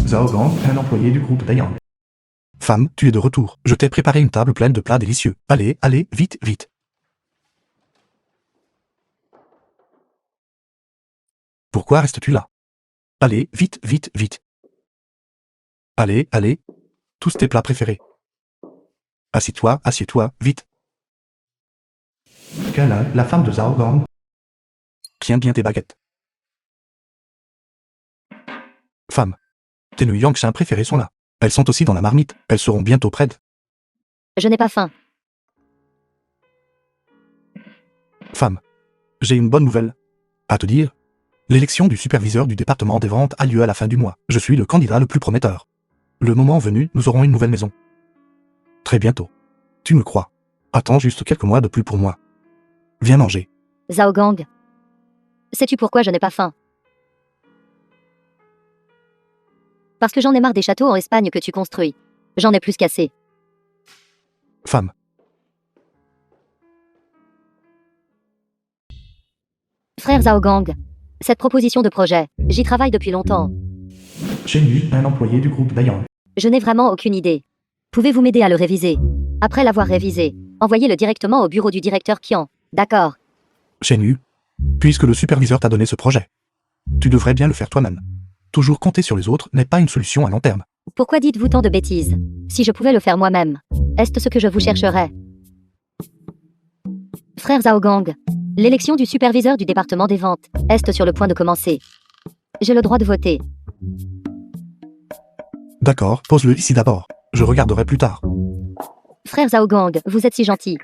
Zhao Gang, un employé du groupe Dayang. Femme, tu es de retour. Je t'ai préparé une table pleine de plats délicieux. Allez, allez, vite, vite. Pourquoi restes-tu là? Allez, vite, vite, vite. Allez, allez. Tous tes plats préférés. Assieds-toi, assieds-toi, vite. Kana, la femme de Zhao Gang. Tiens bien tes baguettes. Femme. Tes New Yorkshire préférés sont là. Elles sont aussi dans la marmite. Elles seront bientôt prêtes. Je n'ai pas faim. Femme. J'ai une bonne nouvelle à te dire. L'élection du superviseur du département des ventes a lieu à la fin du mois. Je suis le candidat le plus prometteur. Le moment venu, nous aurons une nouvelle maison. Très bientôt. Tu me crois. Attends juste quelques mois de plus pour moi. Viens manger. Zhao Gang. Sais-tu pourquoi je n'ai pas faim? Parce que j'en ai marre des châteaux en Espagne que tu construis. J'en ai plus qu'assez. Femme. Frère Zhao Gang. Cette proposition de projet, j'y travaille depuis longtemps. Shen Yu, un employé du groupe Dayang. Je n'ai vraiment aucune idée. Pouvez-vous m'aider à le réviser? Après l'avoir révisé, envoyez-le directement au bureau du directeur Qian. D'accord. Shen Yu, puisque le superviseur t'a donné ce projet, tu devrais bien le faire toi-même. Toujours compter sur les autres n'est pas une solution à long terme. Pourquoi dites-vous tant de bêtises? Si je pouvais le faire moi-même, est-ce ce que je vous chercherais? Frère Zhao Gang, l'élection du superviseur du département des ventes est sur le point de commencer. J'ai le droit de voter. D'accord, pose-le ici d'abord. Je regarderai plus tard. Frère Zhao Gang, vous êtes si gentil.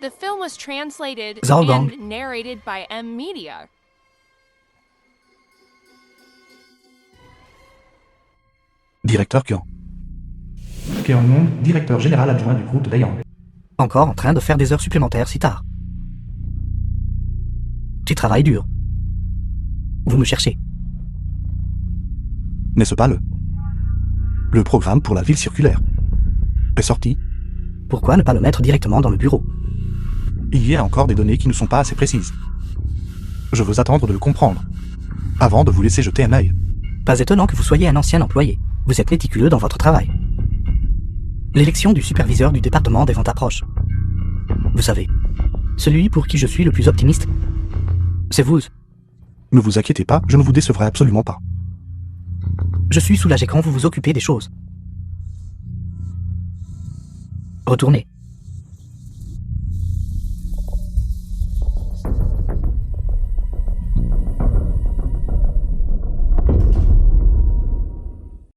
The film was translated Zhao Gang. and narrated by M Media. Directeur Qian. Keon Mong, directeur général adjoint du groupe Dayang. Encore en train de faire des heures supplémentaires si tard. Tu travailles dur. Vous me cherchez. N'est-ce pas le programme pour la ville circulaire est sorti? Pourquoi ne pas le mettre directement dans le bureau? Il y a encore des données qui ne sont pas assez précises. Je veux attendre de le comprendre, avant de vous laisser jeter un œil. Pas étonnant que vous soyez un ancien employé. Vous êtes méticuleux dans votre travail. L'élection du superviseur du département des ventes approche. Vous savez, celui pour qui je suis le plus optimiste, c'est vous. Ne vous inquiétez pas, je ne vous décevrai absolument pas. Je suis soulagé quand vous vous occupez des choses. Retournez.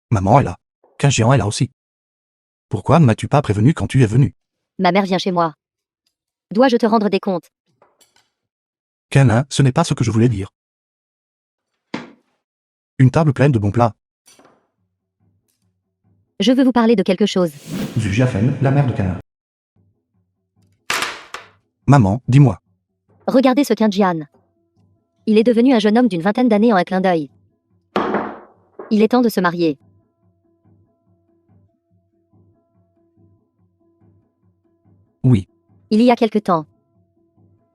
Maman est là. Qu'un géant est là aussi. Pourquoi ne m'as-tu pas prévenu quand tu es venu? Ma mère vient chez moi. Dois-je te rendre des comptes? Canin, ce n'est pas ce que je voulais dire. Une table pleine de bons plats. Je veux vous parler de quelque chose. Zhu Jiafen, la mère de Kana. Maman, dis-moi. Regardez ce Jian. Il est devenu un jeune homme d'une vingtaine d'années en un clin d'œil. Il est temps de se marier. Oui. Il y a quelque temps.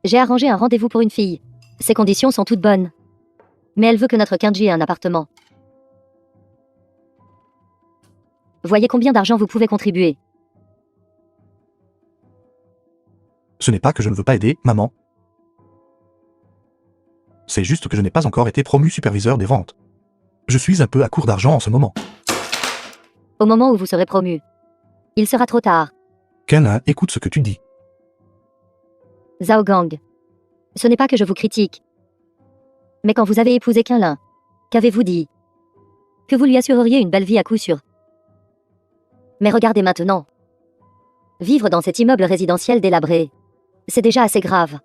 J'ai arrangé un rendez-vous pour une fille. Ses conditions sont toutes bonnes. Mais elle veut que notre Kenji ait un appartement. Voyez combien d'argent vous pouvez contribuer. Ce n'est pas que je ne veux pas aider, maman. C'est juste que je n'ai pas encore été promu superviseur des ventes. Je suis un peu à court d'argent en ce moment. Au moment où vous serez promu, il sera trop tard. Canin, écoute ce que tu dis. Zhao Gang. Ce n'est pas que je vous critique. Mais quand vous avez épousé Qinlin, qu'avez-vous dit? Que vous lui assureriez une belle vie à coup sûr. Mais regardez maintenant. Vivre dans cet immeuble résidentiel délabré, c'est déjà assez grave.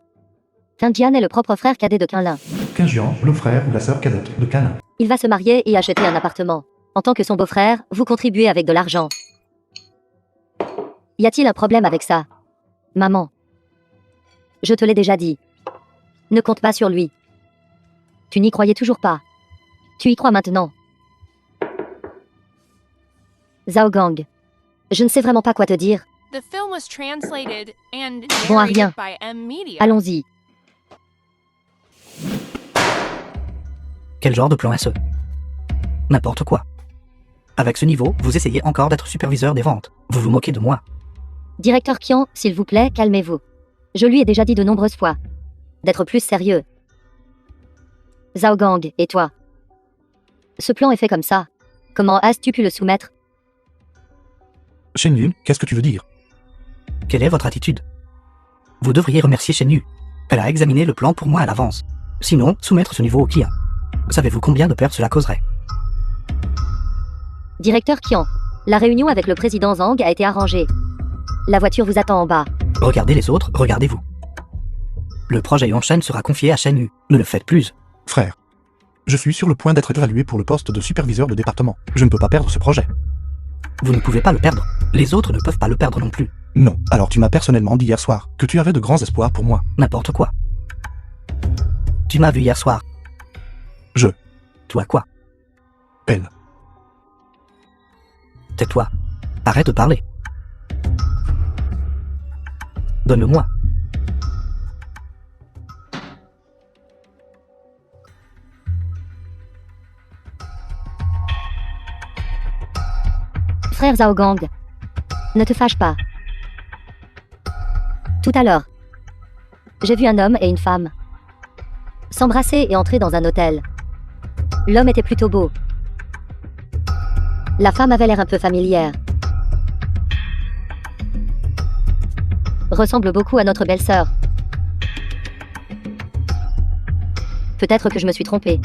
Jian est le propre frère cadet de Qinlin. Jian, le frère ou la sœur cadette de Kana. Il va se marier et acheter un appartement. En tant que son beau-frère, vous contribuez avec de l'argent. Y a-t-il un problème avec ça? Maman. Je te l'ai déjà dit. Ne compte pas sur lui. Tu n'y croyais toujours pas. Tu y crois maintenant. Zhao Gang. Je ne sais vraiment pas quoi te dire. The film was translated and Bon à rien. narrated by M Media. Allons-y. Quel genre de plan est-ce? N'importe quoi. Avec ce niveau, vous essayez encore d'être superviseur des ventes. Vous vous moquez de moi. Directeur Qian, s'il vous plaît, calmez-vous. Je lui ai déjà dit de nombreuses fois. D'être plus sérieux. Zhao Gang, et toi? Ce plan est fait comme ça. Comment as-tu pu le soumettre? Shen Yun, qu'est-ce que tu veux dire? Quelle est votre attitude? Vous devriez remercier Shen Yu. Elle a examiné le plan pour moi à l'avance. Sinon, soumettre ce niveau au Qian. Savez-vous combien de pertes cela causerait? Directeur Qian, la réunion avec le président Zhang a été arrangée. La voiture vous attend en bas. Regardez les autres, regardez-vous. Le projet Yongshen sera confié à Shen Yu. Ne le faites plus. Frère, je suis sur le point d'être évalué pour le poste de superviseur de département. Je ne peux pas perdre ce projet. Vous ne pouvez pas le perdre. Les autres ne peuvent pas le perdre non plus. Non, alors tu m'as personnellement dit hier soir que tu avais de grands espoirs pour moi. N'importe quoi. Tu m'as vu hier soir. Je. Toi quoi? Elle. Tais-toi. Arrête de parler. Donne-le-moi. Frère Zhao Gang. Ne te fâche pas. Tout à l'heure, j'ai vu un homme et une femme s'embrasser et entrer dans un hôtel. L'homme était plutôt beau. La femme avait l'air un peu familière. Ressemble beaucoup à notre belle-sœur. Peut-être que je me suis trompée.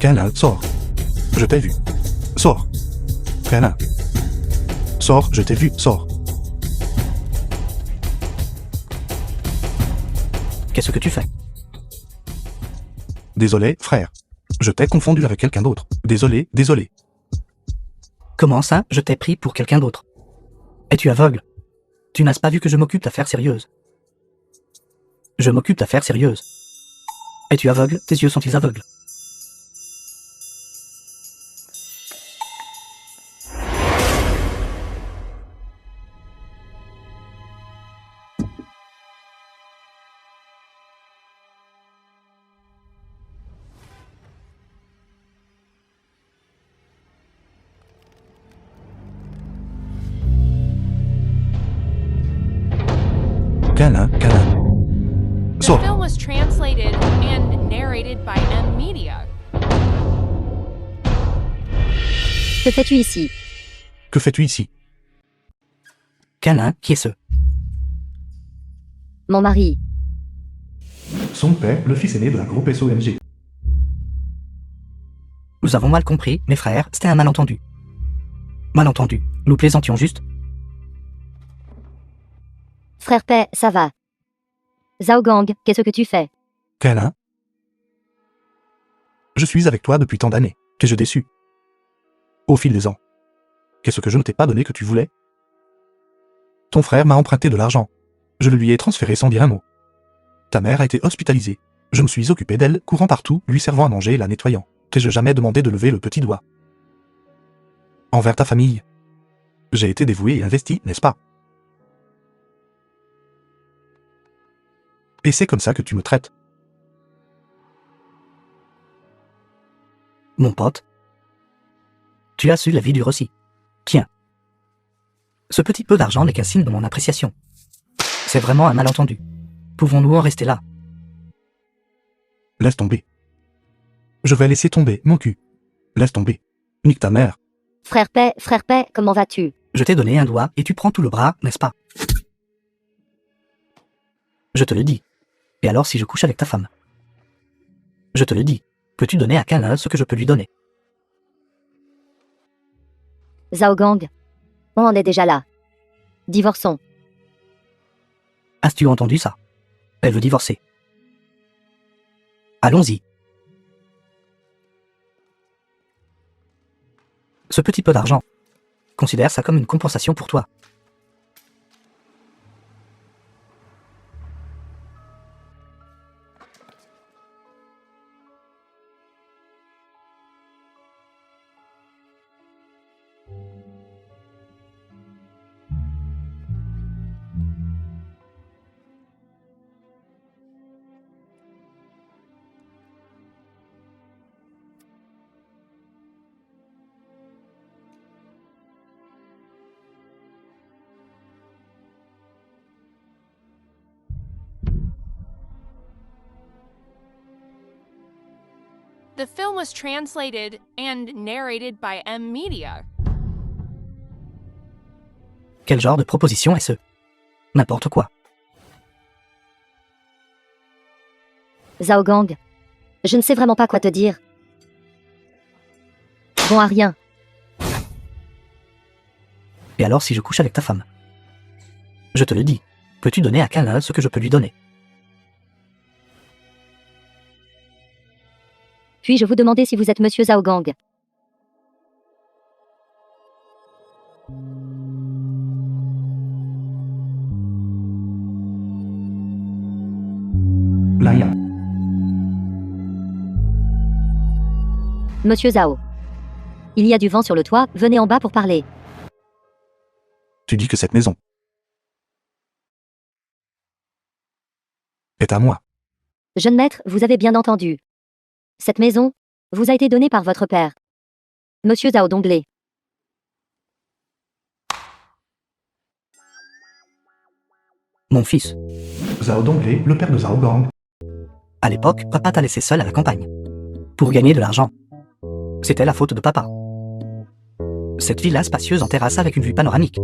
Kaina, sors. Je t'ai vu. Sors. Kaina. Sors, je t'ai vu, sors. Qu'est-ce que tu fais? Désolé, frère. Je t'ai confondu avec quelqu'un d'autre. Désolé, désolé. Comment ça, je t'ai pris pour quelqu'un d'autre? Es-tu aveugle? Tu n'as pas vu que je m'occupe d'affaires sérieuses? Je m'occupe d'affaires sérieuses. Es-tu aveugle? Tes yeux sont-ils aveugles? Kaina, Kaina. The Sors. film was translated and narrated by M Media. Que fais-tu ici? Que fais-tu ici? Câlin, qui est ce? Mon mari. Son père, le fils aîné de la groupe SOMG. Nous avons mal compris, mes frères, c'était un malentendu. Malentendu. Nous plaisantions juste. Frère Paix, ça va. Zhao Gang, qu'est-ce que tu fais? Kaina. Je suis avec toi depuis tant d'années. T'es-je déçu? Au fil des ans. Qu'est-ce que je ne t'ai pas donné que tu voulais? Ton frère m'a emprunté de l'argent. Je le lui ai transféré sans dire un mot. Ta mère a été hospitalisée. Je me suis occupé d'elle, courant partout, lui servant à manger et la nettoyant. T'ai-je jamais demandé de lever le petit doigt? Envers ta famille. J'ai été dévoué et investi, n'est-ce pas? Et c'est comme ça que tu me traites. Mon pote. Tu as su la vie du Rossi. Tiens. Ce petit peu d'argent n'est qu'un signe de mon appréciation. C'est vraiment un malentendu. Pouvons-nous en rester là? Laisse tomber. Je vais laisser tomber mon cul. Laisse tomber. Nique ta mère. Frère Paix, comment vas-tu? Je t'ai donné un doigt et tu prends tout le bras, n'est-ce pas? Je te le dis. Et alors si je couche avec ta femme? Je te le dis. Peux-tu donner à Câlin ce que je peux lui donner? Zhao Gang. On en est déjà là. Divorçons. As-tu entendu ça? Elle veut divorcer. Allons-y. Ce petit peu d'argent, considère ça comme une compensation pour toi. The film was translated and narrated by M Media. Quel genre de proposition est-ce? N'importe quoi. Zhao Gang. Je ne sais vraiment pas quoi te dire. Bon à rien. Et alors si je couche avec ta femme? Je te le dis, peux-tu donner à Kalin ce que je peux lui donner? Puis-je vous demander si vous êtes Monsieur Zhao Gang? Laïa. Monsieur Zhao. Il y a du vent sur le toit, venez en bas pour parler. Tu dis que cette maison est à moi. Jeune maître, vous avez bien entendu. Cette maison vous a été donnée par votre père. Monsieur Zhao Donglé. Mon fils, Zhao Donglé, le père de Zhao Gang. à l'époque, papa t'a laissé seul à la campagne. Pour gagner de l'argent. C'était la faute de papa. Cette villa spacieuse en terrasse avec une vue panoramique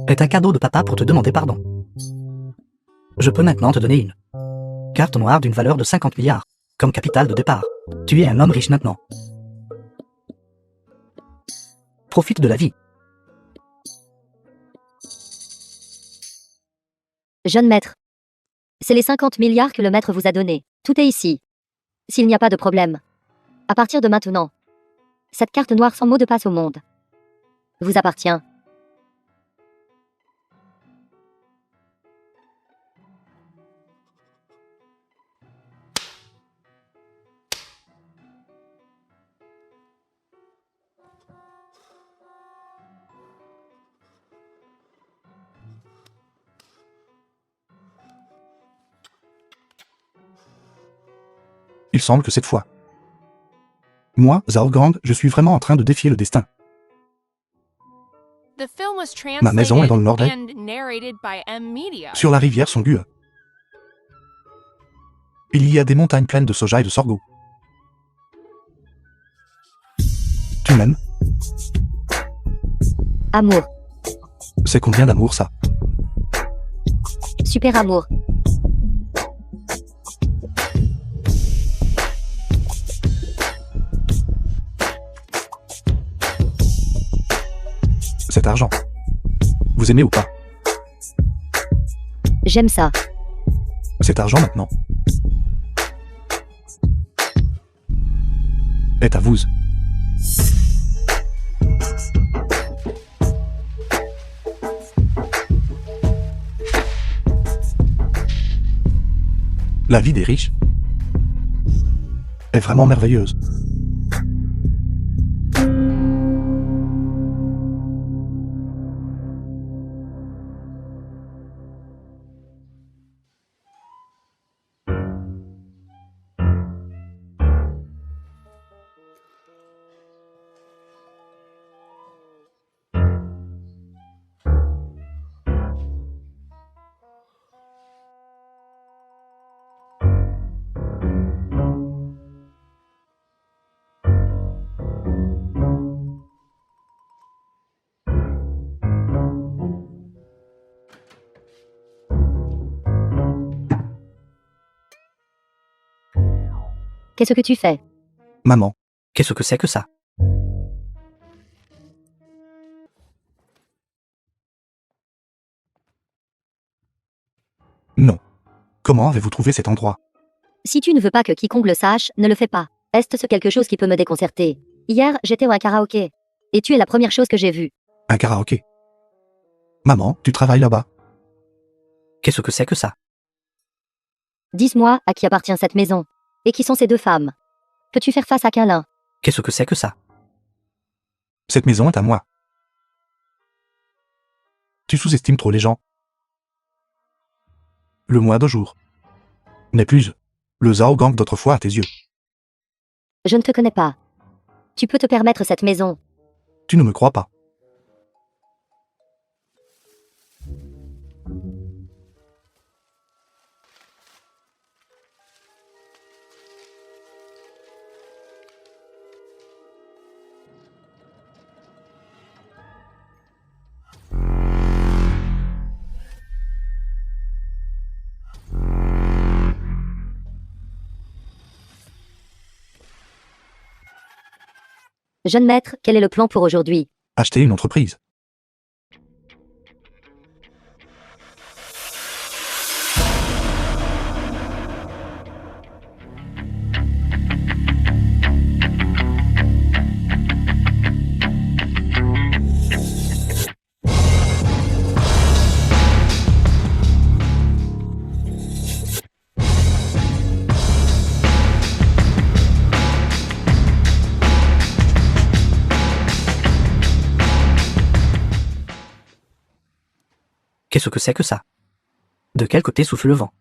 est un cadeau de papa pour te demander pardon. Je peux maintenant te donner une carte noire d'une valeur de 50 milliards, comme capital de départ. Tu es un homme riche maintenant. Profite de la vie. Jeune maître. C'est les 50 milliards que le maître vous a donnés. Tout est ici. S'il n'y a pas de problème. À partir de maintenant, cette carte noire sans mot de passe au monde vous appartient. Il semble que cette fois, moi, Zhao Gang, je suis vraiment en train de défier le destin. The film was Ma maison est dans le Nord-Est, translated and narrated by M Media. sur la rivière Songue. Il y a des montagnes pleines de soja et de sorgho. Tu m'aimes? Amour. C'est combien d'amour ça? Super amour. Cet argent. Vous aimez ou pas? J'aime ça. Cet argent maintenant est à vous. La vie des riches est vraiment merveilleuse. Qu'est-ce que tu fais? Maman, Qu'est-ce que c'est que ça? Non. Comment avez-vous trouvé cet endroit? Si tu ne veux pas que quiconque le sache, ne le fais pas. Est-ce quelque chose qui peut me déconcerter? Hier, j'étais au karaoké. Et tu es la première chose que j'ai vue. Un karaoké. Maman, tu travailles là-bas? Qu'est-ce que c'est que ça? Dis-moi, à qui appartient cette maison? Et qui sont ces deux femmes? Peux-tu faire face à Quinlin? Qu'est-ce que c'est que ça? Cette maison est à moi. Tu sous-estimes trop les gens. Le mois de jour n'est plus le Zhao Gang d'autrefois à tes yeux. Je ne te connais pas. Tu peux te permettre cette maison. Tu ne me crois pas. Jeune maître, quel est le plan pour aujourd'hui? Acheter une entreprise. Qu'est-ce que c'est que ça? De quel côté souffle le vent?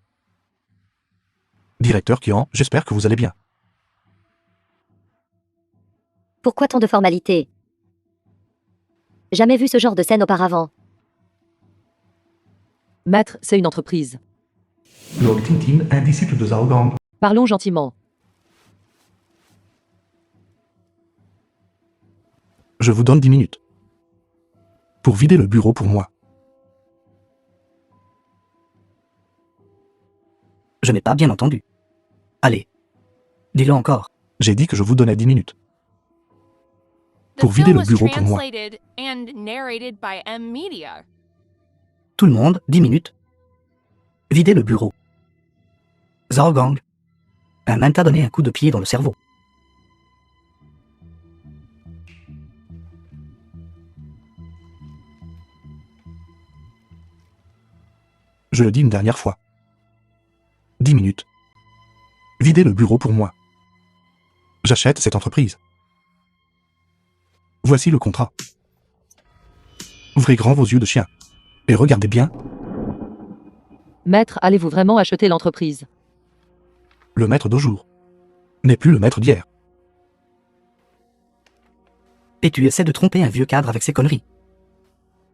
Directeur Qian, j'espère que vous allez bien. Pourquoi tant de formalités? Jamais vu ce genre de scène auparavant. Maître, c'est une entreprise. Lord Tintin, un disciple de Zhao Gang. Parlons gentiment. Je vous donne 10 minutes. Pour vider le bureau pour moi. Je n'ai pas bien entendu. Allez. Dis-le encore. J'ai dit que je vous donnais 10 minutes. The Pour vider film le was bureau pour moi. translated and narrated by M Media. Tout le monde, 10 minutes. Videz le bureau. Zhao Gang. Un man t'a donné un coup de pied dans le cerveau. Je le dis une dernière fois. 10 minutes. Videz le bureau pour moi. J'achète cette entreprise. Voici le contrat. Ouvrez grand vos yeux de chien. Et regardez bien, Maître, allez-vous vraiment acheter l'entreprise? le maître d'aujourd'hui n'est plus le maître d'hier. Et tu essaies de tromper un vieux cadre avec ces conneries.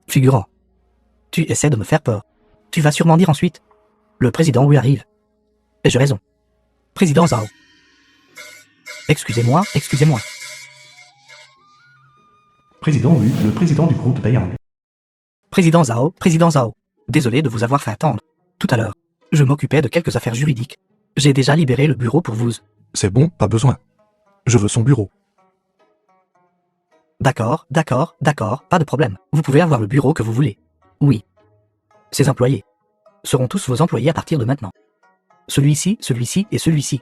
Figurant. Tu essaies de me faire peur. Tu vas sûrement dire ensuite. Le président Wu arrive. Ai-je raison? Président Zhao. Excusez-moi, excusez-moi. Président Wu, le président du groupe Taeyang. Président Zhao. Désolé de vous avoir fait attendre. Tout à l'heure, je m'occupais de quelques affaires juridiques. J'ai déjà libéré le bureau pour vous. C'est bon, pas besoin. Je veux son bureau. D'accord, pas de problème. Vous pouvez avoir le bureau que vous voulez. Oui. Ces employés seront tous vos employés à partir de maintenant. Celui-ci et celui-ci.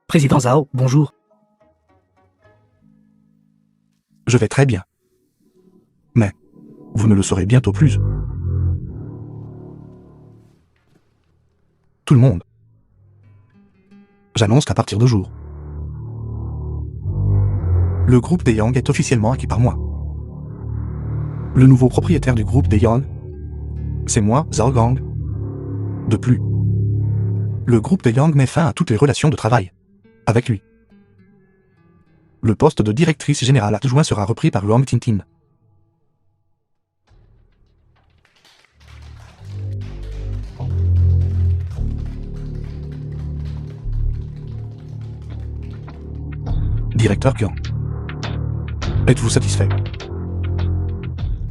Président Zhao, bonjour. Je vais très bien. Mais, vous ne le saurez bientôt plus. Tout le monde. J'annonce qu'à partir de jour, le groupe Taeyang est officiellement acquis par moi. Le nouveau propriétaire du groupe Taeyang, c'est moi, Zhao Gang. De plus, le groupe Taeyang met fin à toutes les relations de travail avec lui. Le poste de directrice générale adjoint sera repris par Luang Tintin. Directeur Qian. Êtes-vous satisfait?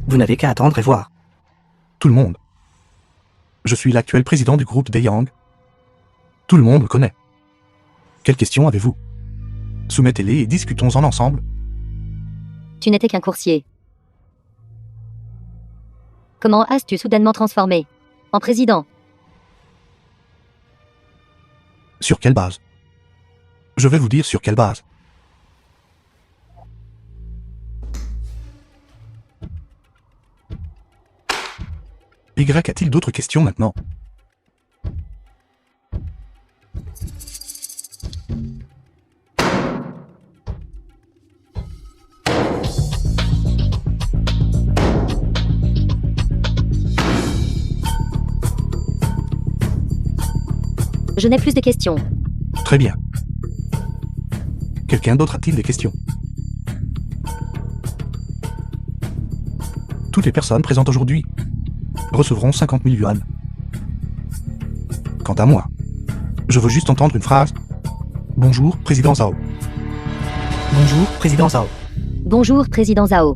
Vous n'avez qu'à attendre et voir. Tout le monde. Je suis l'actuel président du groupe Taeyang. Tout le monde me connaît. Quelles questions avez-vous? Soumettez-les et discutons-en ensemble. Tu n'étais qu'un coursier. Comment as-tu soudainement transformé en président? Sur quelle base? Je vais vous dire sur quelle base. Y a-t-il d'autres questions maintenant? Je n'ai plus de questions. Très bien. Quelqu'un d'autre a-t-il des questions? Toutes les personnes présentes aujourd'hui recevront 50 000 yuan. Quant à moi, je veux juste entendre une phrase. Bonjour, président Zhao. Bonjour, président Zhao. Bonjour, président Zhao.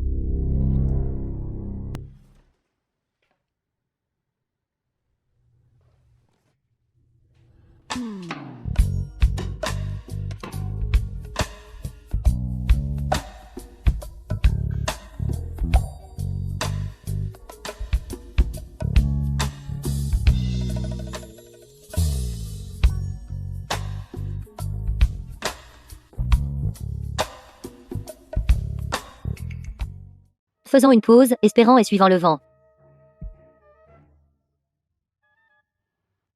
Faisant une pause, espérant et suivant le vent.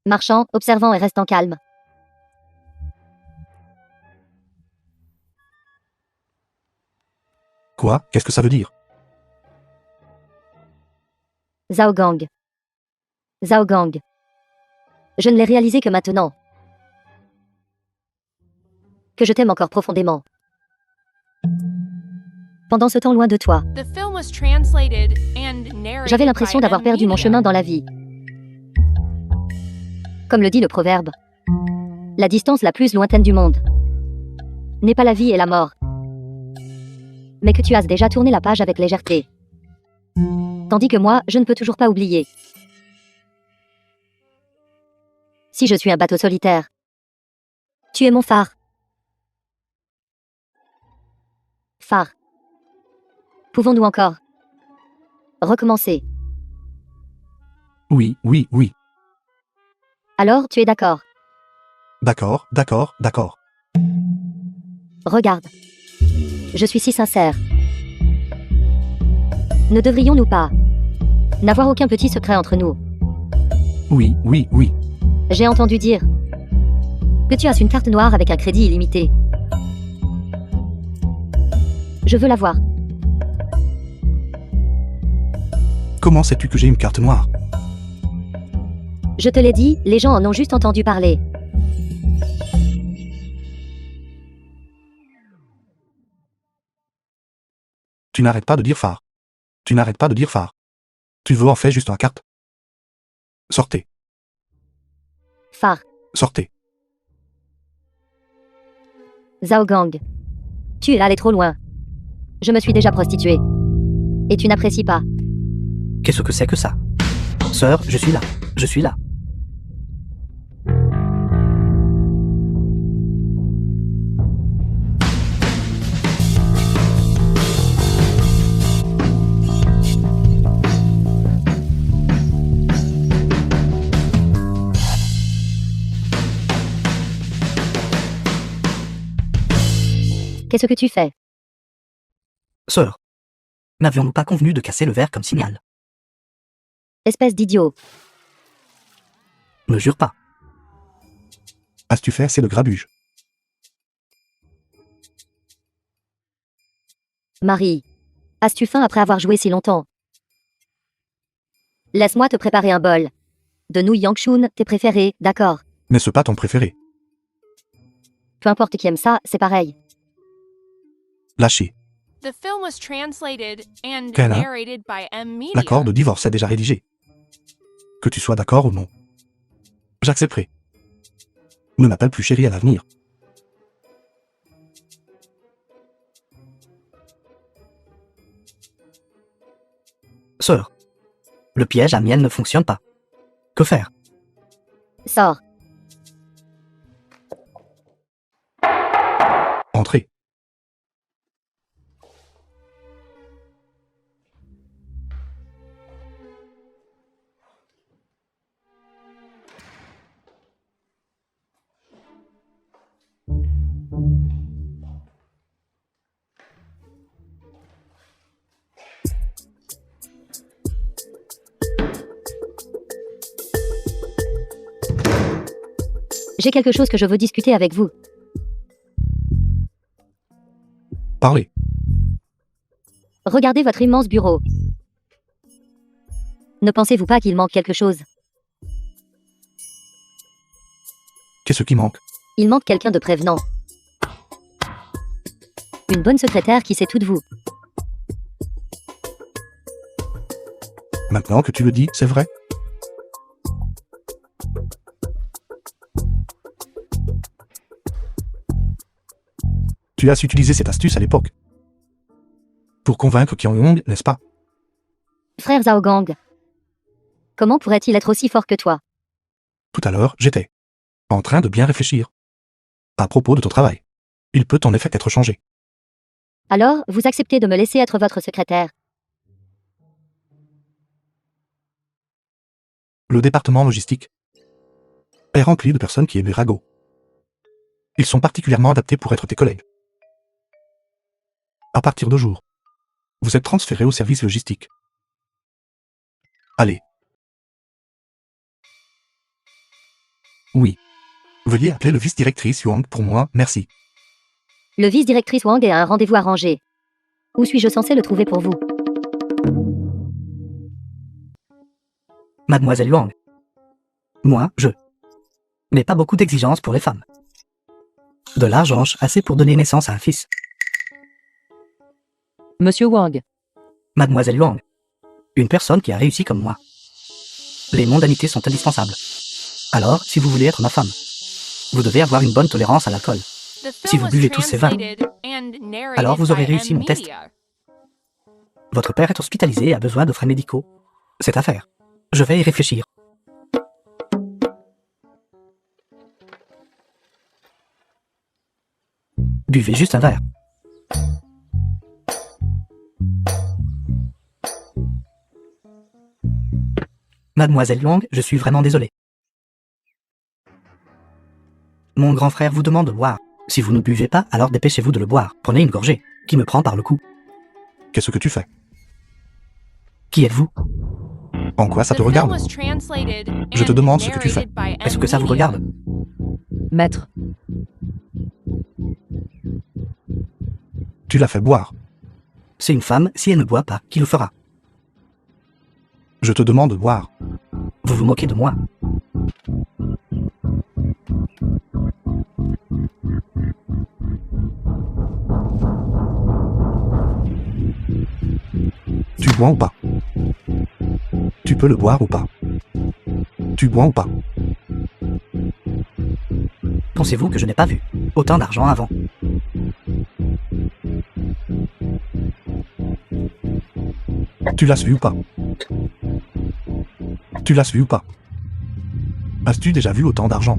Marchant, observant et restant calme. Quoi? Qu'est-ce que ça veut dire? Zhao Gang. Zhao Gang. Je ne l'ai réalisé que maintenant. Que je t'aime encore profondément. Pendant ce temps loin de toi, The film was translated and narrated j'avais l'impression by d'avoir M. perdu mon Media. chemin dans la vie. Comme le dit le proverbe, la distance la plus lointaine du monde n'est pas la vie et la mort, mais que tu as déjà tourné la page avec légèreté. Tandis que moi, je ne peux toujours pas oublier. Si je suis un bateau solitaire, tu es mon phare. Phare. Pouvons-nous encore recommencer? Oui, oui, oui. Alors, tu es d'accord? D'accord, d'accord, d'accord. Regarde. Je suis si sincère. Ne devrions-nous pas n'avoir aucun petit secret entre nous? Oui, oui, oui. J'ai entendu dire que tu as une carte noire avec un crédit illimité. Je veux la voir. Comment sais-tu que j'ai une carte noire? Je te l'ai dit, les gens en ont juste entendu parler. Tu n'arrêtes pas de dire phare. Tu n'arrêtes pas de dire phare. Tu veux en fait juste une carte? Sortez, Phare. sortez. Zhao Gang. Tu es allé trop loin. Je me suis déjà prostituée. Et tu n'apprécies pas. Qu'est-ce que c'est que ça? Sœur, je suis là. Je suis là. Qu'est-ce que tu fais? Sœur, n'avions-nous pas convenu de casser le verre comme signal? Espèce d'idiot. Ne jure pas. As-tu fait assez de grabuge? Marie. As-tu faim après avoir joué si longtemps? Laisse-moi te préparer un bol. De nouilles Yangchun, tes préférés, d'accord. N'est-ce pas ton préféré? Peu importe qui aime ça, c'est pareil. Lâchez. The film was translated and Kenna, narrated by M. Media. L'accord de divorce est déjà rédigé. Que tu sois d'accord ou non. J'accepterai. Ne m'appelle plus chérie à l'avenir. Sœur, le piège à miel ne fonctionne pas. Que faire? Sors. Entrez. J'ai quelque chose que je veux discuter avec vous. Parlez. Regardez votre immense bureau. Ne pensez-vous pas qu'il manque quelque chose? Qu'est-ce qui manque? Il manque quelqu'un de prévenant. Une bonne secrétaire qui sait tout de vous. Maintenant que tu le dis, c'est vrai? Tu as utilisé cette astuce à l'époque. Pour convaincre Kyung-Yong, n'est-ce pas? Frère Zhao Gang. Comment pourrait-il être aussi fort que toi? Tout à l'heure, j'étais en train de bien réfléchir. À propos de ton travail. Il peut en effet être changé. Alors, vous acceptez de me laisser être votre secrétaire. Le département logistique est rempli de personnes qui aiment les ragots. Ils sont particulièrement adaptés pour être tes collègues. À partir de jour, vous êtes transféré au service logistique. Allez. Oui. Veuillez appeler le vice-directrice Wang pour moi, merci. Le vice-directrice Wang a un rendez-vous arrangé. Où suis-je censé le trouver pour vous? Mademoiselle Wang. Moi, je n'ai pas beaucoup d'exigences pour les femmes. De l'argent, assez pour donner naissance à un fils. Monsieur Wang. Mademoiselle Wang. Une personne qui a réussi comme moi. Les mondanités sont indispensables. Alors, si vous voulez être ma femme, vous devez avoir une bonne tolérance à l'alcool. Si vous buvez tous ces vins, alors vous aurez réussi mon test. Votre père est hospitalisé et a besoin de frais médicaux. C'est à faire. Je vais y réfléchir. Buvez juste un verre. Mademoiselle Wang, je suis vraiment désolé. Mon grand frère vous demande de boire. Si vous ne buvez pas, alors dépêchez-vous de le boire. Prenez une gorgée, qui me prend par le cou. Qu'est-ce que tu fais? Qui êtes-vous? En quoi ça te regarde? Je te demande ce que tu fais. Est-ce que ça vous regarde? Maître. Tu l'as fait boire. C'est une femme, si elle ne boit pas, qui le fera? Je te demande de boire. Vous vous moquez de moi. Tu bois ou pas? Tu peux le boire ou pas? Tu bois ou pas? Pensez-vous que je n'ai pas vu autant d'argent avant? Tu l'as vu ou pas? Tu l'as vu ou pas? As-tu déjà vu autant d'argent?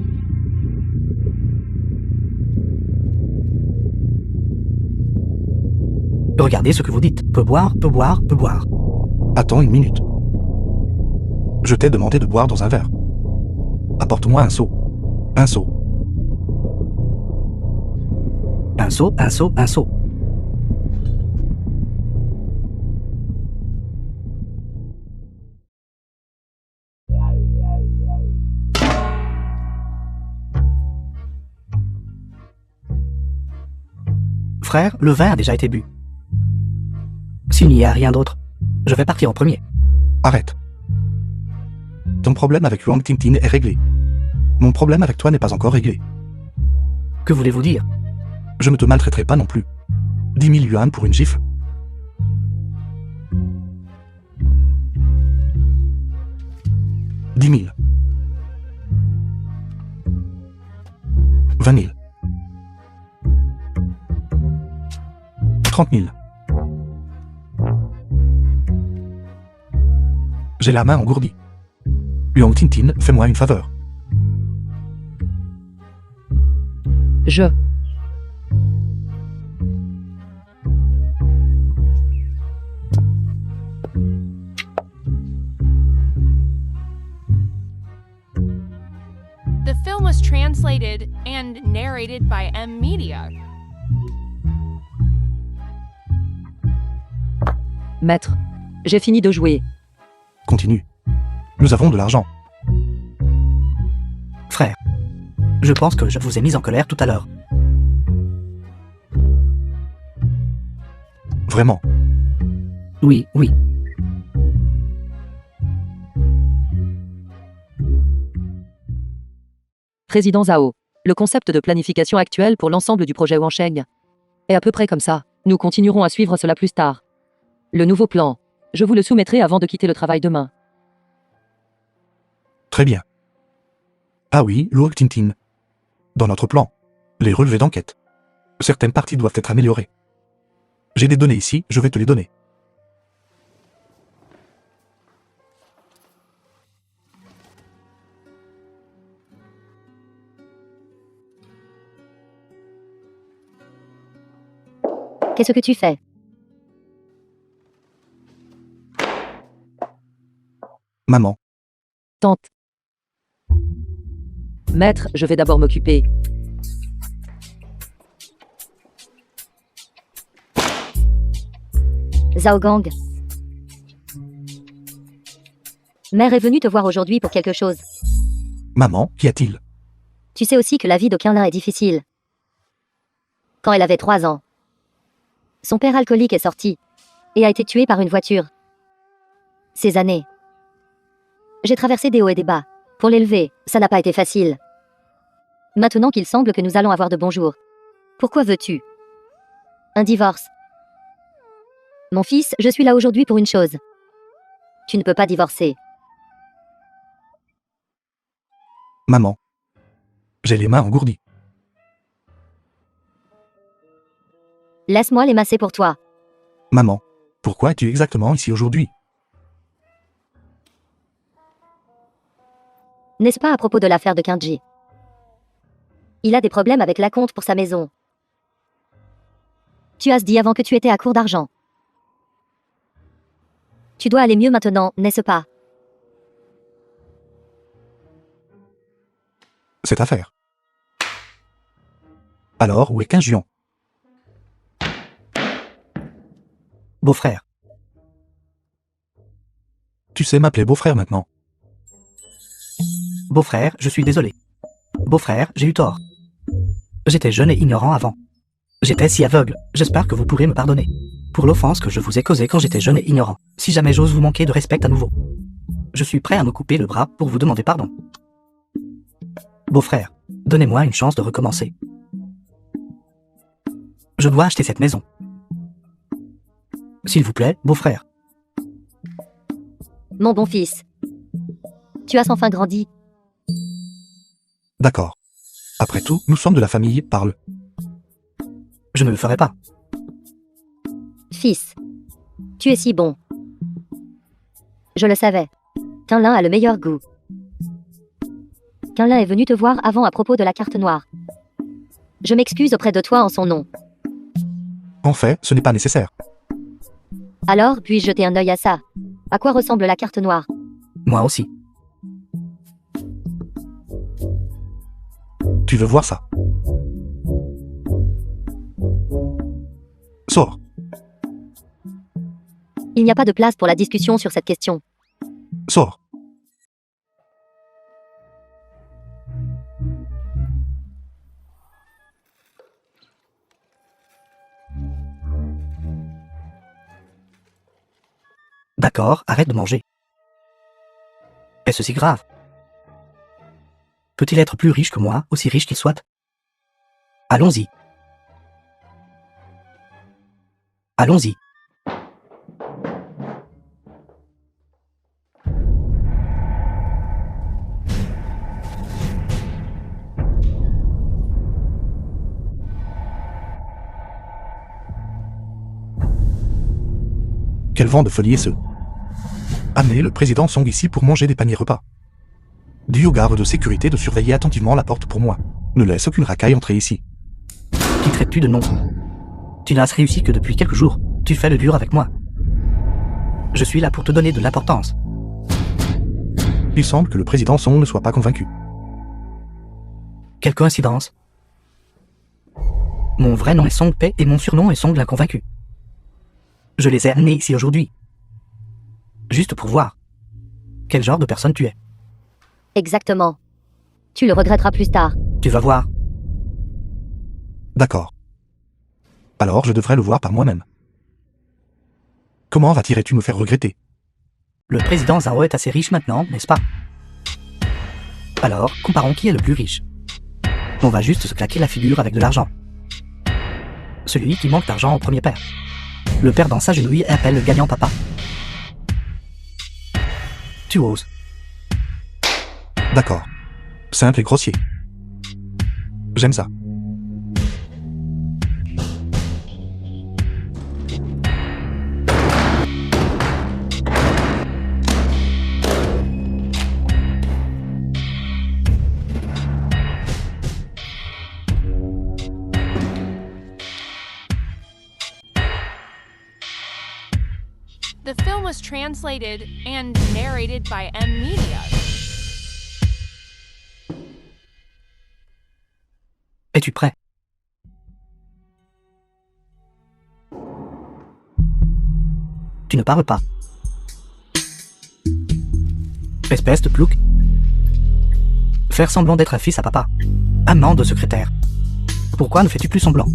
Regardez ce que vous dites. Peut boire, peut boire, peut boire. Attends une minute. Je t'ai demandé de boire dans un verre. Apporte-moi un seau. Un seau. Un seau, un seau, un seau. Frère, le vin a déjà été bu. S'il n'y a rien d'autre, je vais partir en premier. Arrête. Ton problème avec Wang Tintin est réglé. Mon problème avec toi n'est pas encore réglé. Que voulez-vous dire? Je ne te maltraiterai pas non plus. 10 000 yuan pour une gifle. « 10 000. 20 000. 30 000. J'ai la main engourdie. Wang Tintin, fais-moi une faveur. Je. The film was translated and narrated by M Media. Maître. J'ai fini de jouer. Continue. Nous avons de l'argent. Frère, Je pense que je vous ai mis en colère tout à l'heure. Vraiment. Oui, oui. Président Zhao. Le concept de planification actuel pour l'ensemble du projet Wansheng est à peu près comme ça. Nous continuerons à suivre cela plus tard. Le nouveau plan, je vous le soumettrai avant de quitter le travail demain. Très bien. Ah oui, Luo Tintin. Dans notre plan, les relevés d'enquête. Certaines parties doivent être améliorées. J'ai des données ici, je vais te les donner. Qu'est-ce que tu fais? Maman, Tante. Maître, je vais d'abord m'occuper. Zhao Gang. Mère est venue te voir aujourd'hui pour quelque chose. maman, qu'y a-t-il? Tu sais aussi que la vie de Qianlin est difficile. Quand elle avait 3 ans, son père alcoolique est sorti et a été tué par une voiture. Ces années, j'ai traversé des hauts et des bas. Pour l'élever, ça n'a pas été facile. Maintenant qu'il semble que nous allons avoir de bons jours, pourquoi veux-tu un divorce? Mon fils, je suis là aujourd'hui pour une chose. Tu ne peux pas divorcer. Maman. J'ai les mains engourdies. Laisse-moi les masser pour toi. Maman, pourquoi es-tu exactement ici aujourd'hui? N'est-ce pas à propos de l'affaire de Kenji? Il a des problèmes avec la compte pour sa maison. Tu as dit avant que tu étais à court d'argent. Tu dois aller mieux maintenant, n'est-ce pas? Cette affaire. Alors, où est Quingion? Beau-frère. Tu sais m'appeler beau-frère maintenant. Beau-frère, je suis désolé. Beau-frère, j'ai eu tort. J'étais jeune et ignorant avant. J'étais si aveugle, j'espère que vous pourrez me pardonner. Pour l'offense que je vous ai causée quand j'étais jeune et ignorant. Si jamais j'ose vous manquer de respect à nouveau. Je suis prêt à me couper le bras pour vous demander pardon. Beau-frère, donnez-moi une chance de recommencer. Je dois acheter cette maison. S'il vous plaît, beau-frère. Mon bon fils. Tu as enfin grandi. D'accord. Après tout, nous sommes de la famille, parle. Je ne le ferai pas. Fils. Tu es si bon. Je le savais. Qianlin a le meilleur goût. Qianlin est venu te voir avant à propos de la carte noire. Je m'excuse auprès de toi en son nom. En fait, ce n'est pas nécessaire. Alors, puis-je jeter un œil à ça? À quoi ressemble la carte noire? Moi aussi. Tu veux voir ça? Sors. Il n'y a pas de place pour la discussion sur cette question. Sors. D'accord, arrête de manger. Est-ce si grave? Peut-il être plus riche que moi, aussi riche qu'il soit? Allons-y. Allons-y. Quel vent de folie est ce? Amenez le président Song ici pour manger des paniers repas. Dis au garde de sécurité de surveiller attentivement la porte pour moi. Ne laisse aucune racaille entrer ici. Qui traites-tu de nom? Tu n'as réussi que depuis quelques jours. Tu fais le dur avec moi. Je suis là pour te donner de l'importance. Il semble que le président Song ne soit pas convaincu. Quelle coïncidence. Mon vrai nom est Song Pei et mon surnom est Song l'inconvaincu. Je les ai amenés ici aujourd'hui. Juste pour voir. Quel genre de personne tu es. Exactement. Tu le regretteras plus tard. Tu vas voir. D'accord. Alors je devrais le voir par moi-même. Comment vas-tu me faire regretter? Le président Zhao est assez riche maintenant, n'est-ce pas? Alors, comparons qui est le plus riche. On va juste se claquer la figure avec de l'argent. Celui qui manque d'argent au premier père. Le perdant s'agenouille et appelle le gagnant papa. Tu oses. D'accord. Simple et grossier. J'aime ça. The film was translated and narrated by M Media. Es-tu prêt? Tu ne parles pas. Espèce de plouc. Faire semblant d'être un fils à papa. Amant de secrétaire. Pourquoi ne fais-tu plus semblant?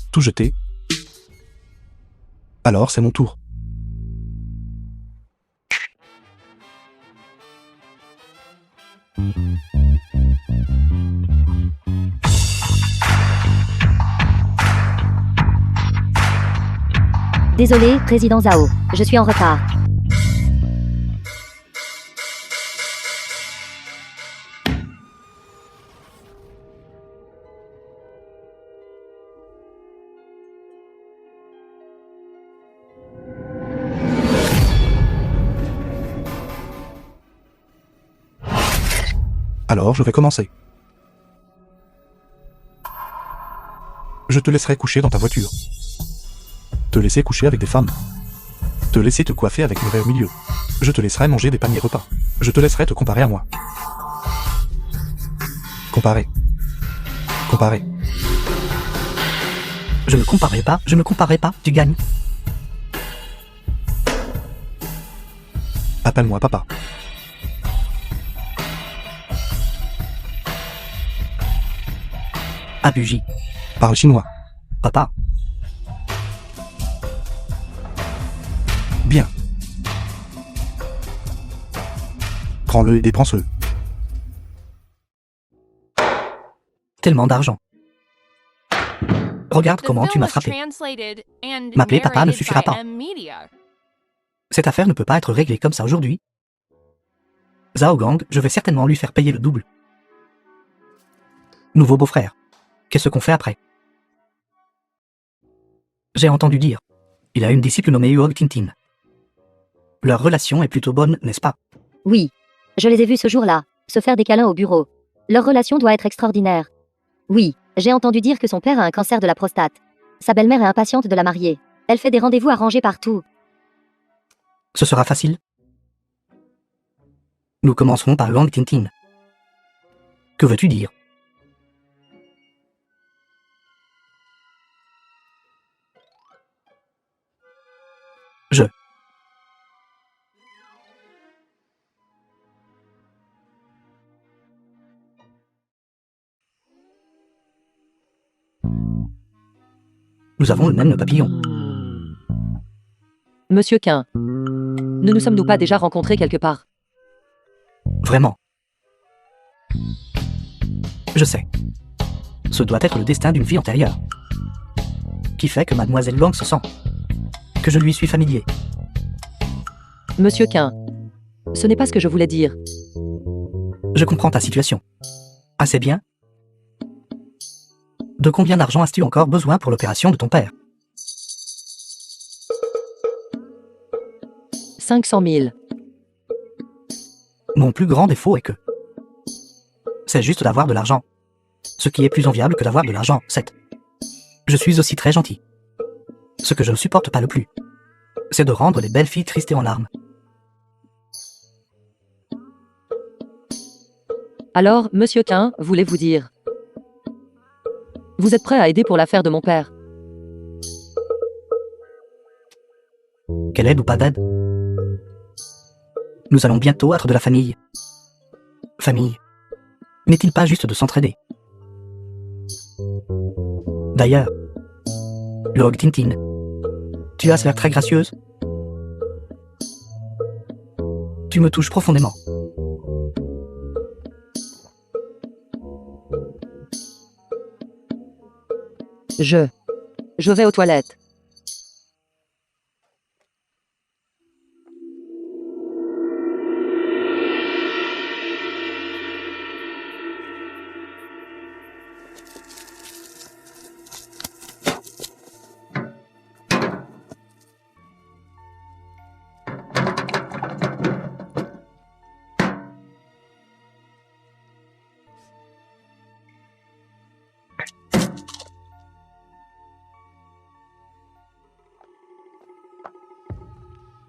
Tout jeté. Alors c'est mon tour. Désolé, président Zhao. Je suis en retard. Alors je vais commencer. Je te laisserai coucher dans ta voiture. Te laisser coucher avec des femmes. Te laisser te coiffer avec une vraie au milieu. Je te laisserai manger des paniers repas. Je te laisserai te comparer à moi. Comparer. Comparer. Je me comparais pas, tu gagnes. Appelle-moi papa. Abuji. Parle chinois. Papa. Bien. Prends-le et dépense-le. Tellement d'argent. Regarde The comment tu film m'as was frappé. translated and M'appeler papa ne narrated suffira by pas. M Media. Cette affaire ne peut pas être réglée comme ça aujourd'hui. Zhao Gang, je vais certainement lui faire payer le double. Nouveau beau-frère. Qu'est-ce qu'on fait après? J'ai entendu dire. Il a une disciple nommée Huog Tintin. Leur relation est plutôt bonne, n'est-ce pas? Oui. Je les ai vus ce jour-là, se faire des câlins au bureau. Leur relation doit être extraordinaire. Oui, j'ai entendu dire que son père a un cancer de la prostate. Sa belle-mère est impatiente de la marier. Elle fait des rendez-vous arrangés partout. Ce sera facile. Nous commencerons par Huog Tintin. Que veux-tu dire? Nous avons le même papillon. Monsieur Quin, ne nous sommes-nous pas déjà rencontrés quelque part? Vraiment. Je sais. Ce doit être le destin d'une vie antérieure. Qui fait que Mademoiselle Long se sent. Que je lui suis familier. Monsieur Quin, ce n'est pas ce que je voulais dire. Je comprends ta situation. Assez bien. De combien d'argent as-tu encore besoin pour l'opération de ton père? 500 000. Mon plus grand défaut est que... c'est juste d'avoir de l'argent. Ce qui est plus enviable que d'avoir de l'argent, c'est... Je suis aussi très gentil. Ce que je ne supporte pas le plus, c'est de rendre les belles filles tristes et en larmes. Alors, monsieur Quin, voulez-vous dire? Vous êtes prêt à aider pour l'affaire de mon père? Quelle aide ou pas d'aide? Nous allons bientôt être de la famille. Famille. N'est-il pas juste de s'entraider? D'ailleurs, Log Tintin, tu as l'air très gracieuse. Tu me touches profondément. Je vais aux toilettes.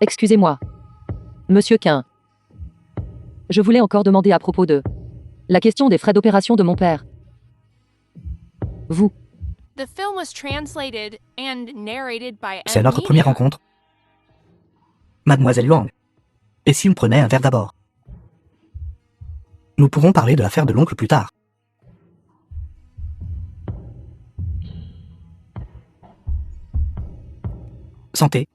Excusez-moi. Monsieur Quin. Je voulais encore demander à propos de la question des frais d'opération de mon père. Vous, The film was translated and narrated by C'est M. notre Media. première rencontre. Mademoiselle Yuang. Et si on prenait un verre d'abord? Nous pourrons parler de l'affaire de l'oncle plus tard. Santé.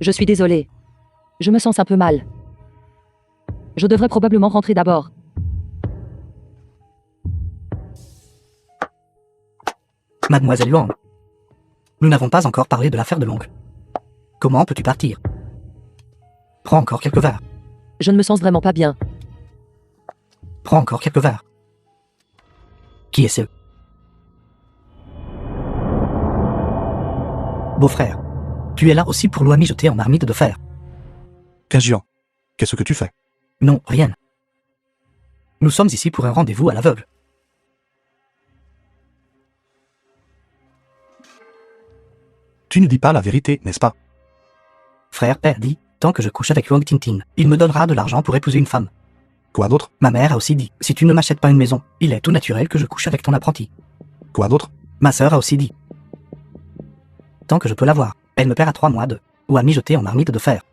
je suis désolée. Je me sens un peu mal. Je devrais probablement rentrer d'abord. Mademoiselle Yuang. Nous n'avons pas encore parlé de l'affaire de l'oncle. Comment peux-tu partir? Prends encore quelques verres. Je ne me sens vraiment pas bien. Prends encore quelques verres. Qui est ce? Beau-frère, tu es là aussi pour l'oie mijotée en marmite de fer. Quinjian, qu'est-ce que tu fais? Non, rien. Nous sommes ici pour un rendez-vous à l'aveugle. Tu ne dis pas la vérité, n'est-ce pas? Frère, père dit, tant que je couche avec Wang Tintin, il me donnera de l'argent pour épouser une femme. Quoi d'autre? Ma mère a aussi dit, si tu ne m'achètes pas une maison, il est tout naturel que je couche avec ton apprenti. Quoi d'autre? Ma sœur a aussi dit, tant que je peux l'avoir, elle me paiera 3 mois de ou à mijoter en marmite de fer.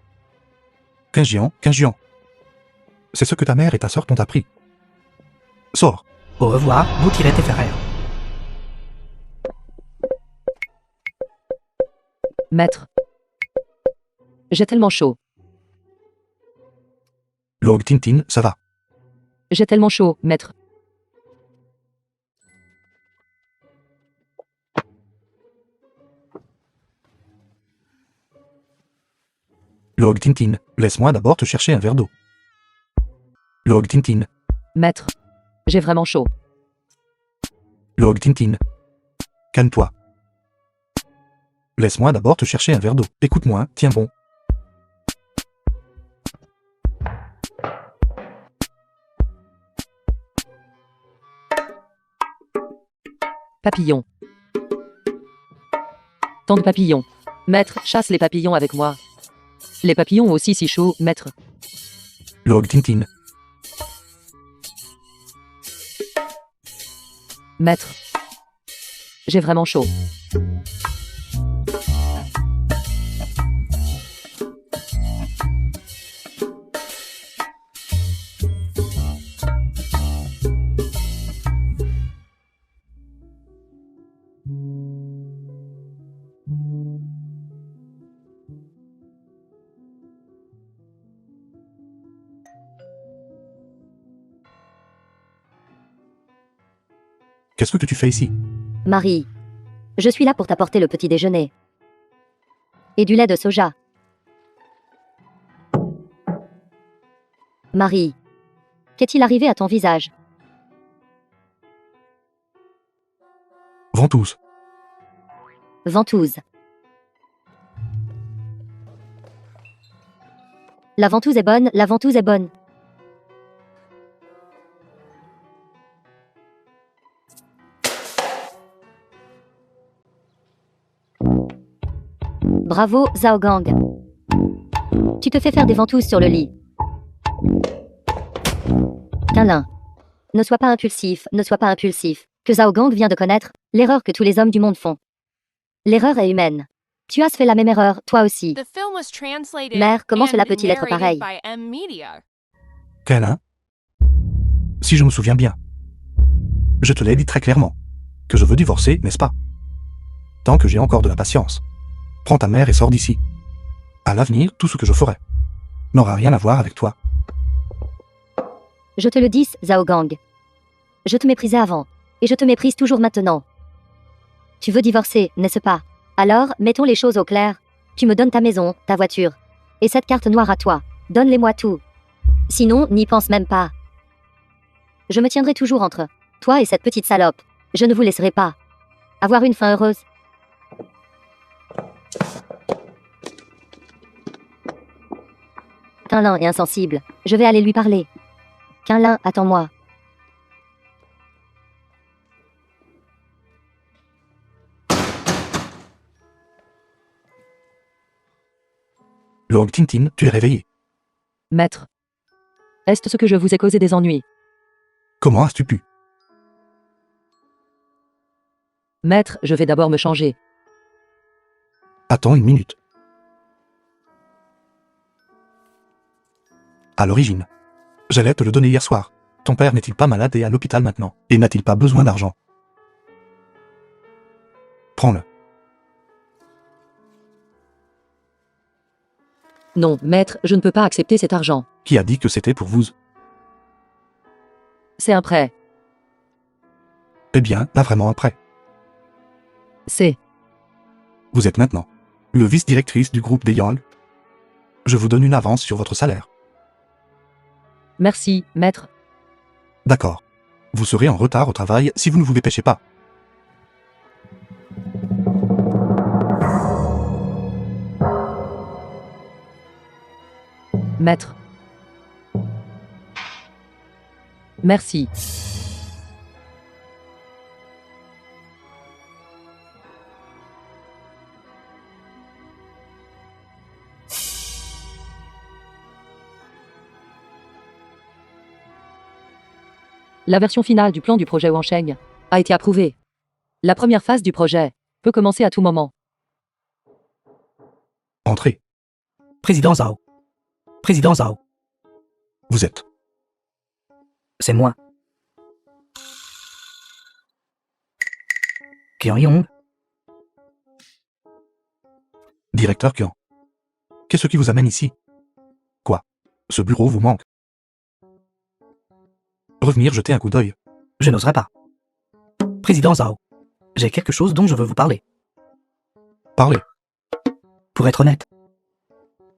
Quinjian. C'est ce que ta mère et ta sœur t'ont appris. Sors. Au revoir, vous tirez tes frères. Maître. J'ai tellement chaud. Log Tintin, ça va. J'ai tellement chaud, maître. Log Tintin, laisse-moi d'abord te chercher un verre d'eau. Log Tintin, Maître. J'ai vraiment chaud. Log Tintin. Calme-toi. Laisse-moi d'abord te chercher un verre d'eau. Écoute-moi, tiens bon. Papillon. Tant de papillons. Maître, chasse les papillons avec moi. Les papillons ont aussi si chaud, maître. Log Tintin. Maître. J'ai vraiment chaud. Qu'est-ce que tu fais ici? Marie, je suis là pour t'apporter le petit déjeuner. Et du lait de soja. Marie. Qu'est-il arrivé à ton visage? Ventouse. Ventouse. La ventouse est bonne, la ventouse est bonne. Bravo, Zhao Gang. Tu te fais faire des ventouses sur le lit. Câlin. Ne sois pas impulsif, ne sois pas impulsif. Que Zhao Gang vient de connaître l'erreur que tous les hommes du monde font. L'erreur est humaine. Tu as fait la même erreur, toi aussi. The film was translated Mère, comment cela and peut-il être pareil? narrated by M Media. Câlin. Si je me souviens bien. Je te l'ai dit très clairement. Que je veux divorcer, n'est-ce pas? Tant que j'ai encore de la patience. Prends ta mère et sors d'ici. À l'avenir, tout ce que je ferai n'aura rien à voir avec toi. Je te le dis, Zhao Gang. Je te méprisais avant. Et je te méprise toujours maintenant. Tu veux divorcer, n'est-ce pas? Alors, mettons les choses au clair. Tu me donnes ta maison, ta voiture. Et cette carte noire à toi. Donne-les-moi tout. Sinon, n'y pense même pas. Je me tiendrai toujours entre toi et cette petite salope. Je ne vous laisserai pas avoir une fin heureuse. Câlin est insensible. Je vais aller lui parler. Câlin, attends-moi. Lord Tintin, tu es réveillé. Maître. Est-ce que je vous ai causé des ennuis? Comment as-tu pu? Maître, je vais d'abord me changer. Attends une minute. À l'origine, j'allais te le donner hier soir. Ton père n'est-il pas malade et à l'hôpital maintenant? Et n'a-t-il pas besoin d'argent? Prends-le. Non, maître, je ne peux pas accepter cet argent. Qui a dit que c'était pour vous? C'est un prêt. Eh bien, pas vraiment un prêt. C'est. Vous êtes maintenant le vice-directrice du groupe des Yang. Je vous donne une avance sur votre salaire. Merci, maître. D'accord. Vous serez en retard au travail si vous ne vous dépêchez pas. Maître. Merci. La version finale du plan du projet Wansheng a été approuvée. La première phase du projet peut commencer à tout moment. Entrez. Président Zhao. Président Zhao. Vous êtes. C'est moi. Qian Yong. Directeur Qian. Qu'est-ce qui vous amène ici? Quoi? Ce bureau vous manque? Revenir jeter un coup d'œil. Je n'oserais pas. Président Zhao. J'ai quelque chose dont je veux vous parler. Parlez. Pour être honnête,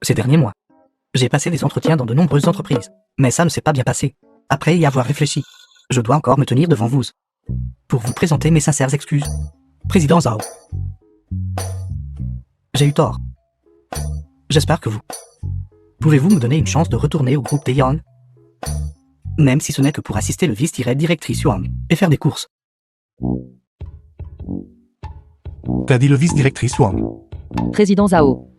ces derniers mois, j'ai passé des entretiens dans de nombreuses entreprises, mais ça ne s'est pas bien passé. Après y avoir réfléchi, je dois encore me tenir devant vous pour vous présenter mes sincères excuses. Président Zhao. J'ai eu tort. J'espère que vous. Pouvez-vous me donner une chance de retourner au groupe des Yang? Même si ce n'est que pour assister le vice-directrice Yuang et faire des courses. T'as dit le vice-directrice Wang. Président Zhao.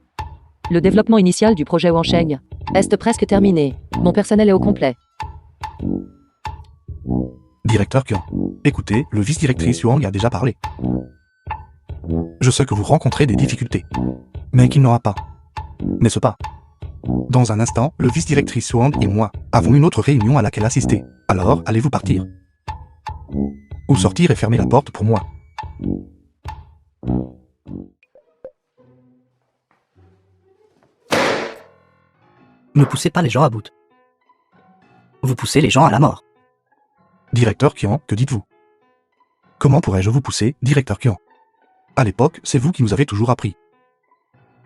Le développement initial du projet Wansheng est presque terminé. Mon personnel est au complet. Directeur Qian. Écoutez, le vice-directrice Yuang a déjà parlé. Je sais que vous rencontrez des difficultés, mais qu'il n'aura pas. N'est-ce pas? Dans un instant, le vice-directrice Yuang et moi avons une autre réunion à laquelle assister. Alors, allez-vous partir? Ou sortir et fermer la porte pour moi? Ne poussez pas les gens à bout. Vous poussez les gens à la mort. Directeur Qian, que dites-vous? Comment pourrais-je vous pousser, directeur Qian? À l'époque, c'est vous qui nous avez toujours appris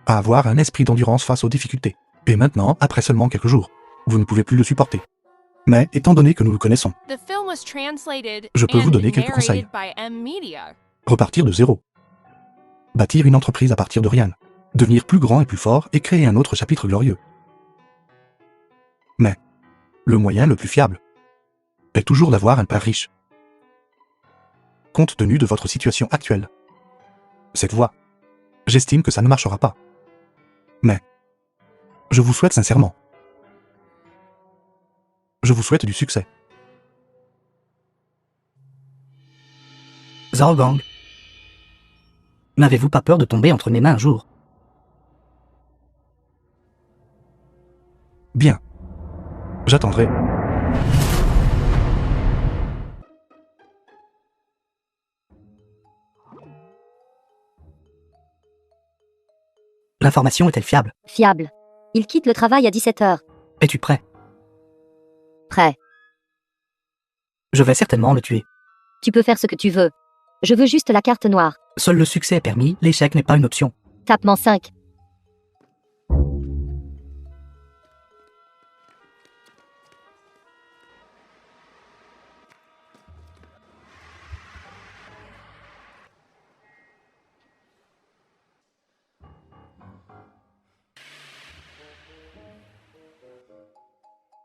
à avoir un esprit d'endurance face aux difficultés. Et maintenant, après seulement quelques jours, Vous ne pouvez plus le supporter. Mais, étant donné que nous le connaissons, The film was translated Je peux vous and donner quelques conseils. narrated by M Media. repartir de zéro. Bâtir une entreprise à partir de rien. Devenir plus grand et plus fort et créer un autre chapitre glorieux. Mais, le moyen le plus fiable est toujours d'avoir un père riche. Compte tenu de votre situation actuelle. Cette voie, j'estime que ça ne marchera pas. Mais, je vous souhaite sincèrement. Je vous souhaite du succès. Zhao Gang. N'avez-vous pas peur de tomber entre mes mains un jour? Bien. J'attendrai. L'information est-elle fiable? Fiable. Il quitte le travail à 17h. Es-tu prêt? Prêt. Je vais certainement le tuer. Tu peux faire ce que tu veux. Je veux juste la carte noire. Seul le succès est permis, l'échec n'est pas une option. Tapement 5.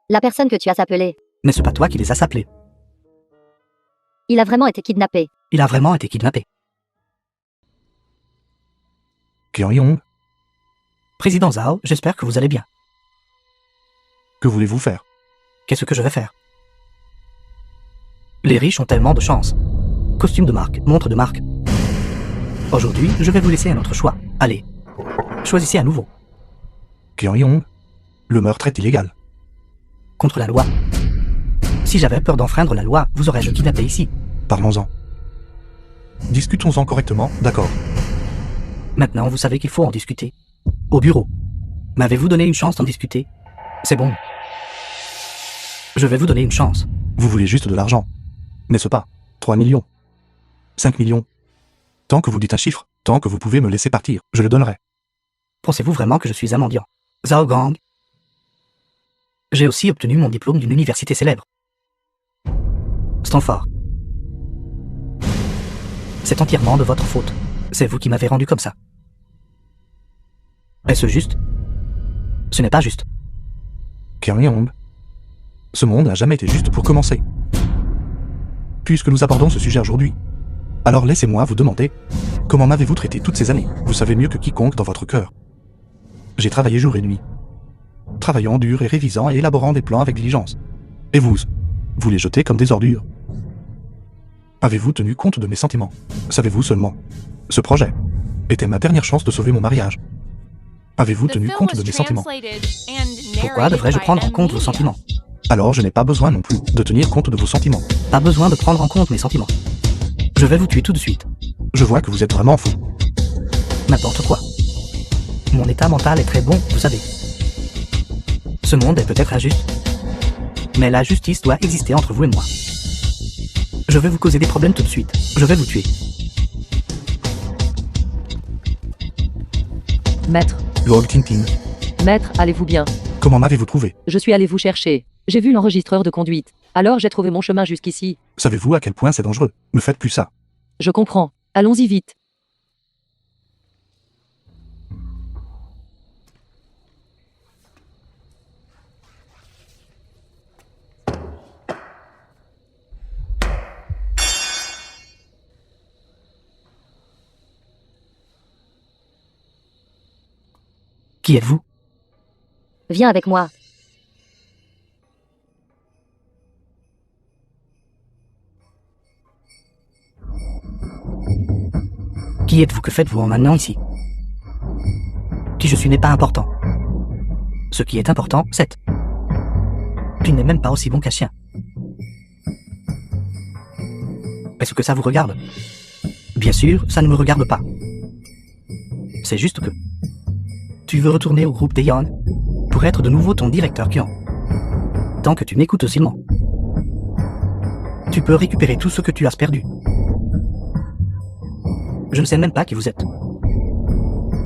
La personne que tu as appelée, N'est-ce pas toi qui les as appelés? il a vraiment été kidnappé. Il a vraiment été kidnappé. Qian Yong, Président Zhao, j'espère que vous allez bien. que voulez-vous faire? Qu'est-ce que je vais faire? Les riches ont tellement de chance. Costume de marque, montre de marque. Aujourd'hui, je vais vous laisser un autre choix. Allez, choisissez à nouveau. Qian Yong, le meurtre est illégal. Contre la loi. Si j'avais peur d'enfreindre la loi, vous aurais-je kidnappé ici? Parlons-en. Discutons-en correctement, d'accord. Maintenant, vous savez qu'il faut en discuter. Au bureau. M'avez-vous donné une chance d'en discuter? C'est bon. Je vais vous donner une chance. Vous voulez juste de l'argent, n'est-ce pas? 3 millions. 5 millions. Tant que vous dites un chiffre, tant que vous pouvez me laisser partir, je le donnerai. Pensez-vous vraiment que je suis un mendiant? Zhao Gang. J'ai aussi obtenu mon diplôme d'une université célèbre. Stanford. C'est entièrement de votre faute. C'est vous qui m'avez rendu comme ça. Est-ce juste? Ce n'est pas juste. Qian Yong, ce monde n'a jamais été juste pour commencer. Puisque nous abordons ce sujet aujourd'hui, alors laissez-moi vous demander, comment m'avez-vous traité toutes ces années? Vous savez mieux que quiconque dans votre cœur. J'ai travaillé jour et nuit, travaillant dur et révisant et élaborant des plans avec diligence. Et vous les jetez comme des ordures. Avez-vous tenu compte de mes sentiments? Savez-vous seulement, ce projet était ma dernière chance de sauver mon mariage. Avez-vous The tenu film compte was de mes sentiments? translated and Pourquoi narrated devrais-je by prendre en M compte vos Media. sentiments? Alors je n'ai pas besoin non plus de tenir compte de vos sentiments. Pas besoin de prendre en compte mes sentiments. Je vais vous tuer tout de suite. Je vois que vous êtes vraiment fou. N'importe quoi. Mon état mental est très bon, vous savez. Ce monde est peut-être injuste, mais la justice doit exister entre vous et moi. Je vais vous causer des problèmes tout de suite. Je vais vous tuer. Maître, Luog Tintin, maître, allez-vous bien? comment m'avez-vous trouvé? Je suis allé vous chercher. J'ai vu l'enregistreur de conduite. Alors j'ai trouvé mon chemin jusqu'ici. Savez-vous à quel point c'est dangereux? Ne faites plus ça. Je comprends. Allons-y vite. Qui êtes-vous? Viens avec moi. Qui êtes-vous? Que faites-vous en maintenant ici? Qui je suis n'est pas important. Ce qui est important, c'est... Tu n'es même pas aussi bon qu'un chien. Est-ce que ça vous regarde? Bien sûr, ça ne me regarde pas. C'est juste que... Tu veux retourner au groupe Daeyeon pour être de nouveau ton directeur Qian. Tant que tu m'écoutes seulement. Tu peux récupérer tout ce que tu as perdu. Je ne sais même pas qui vous êtes.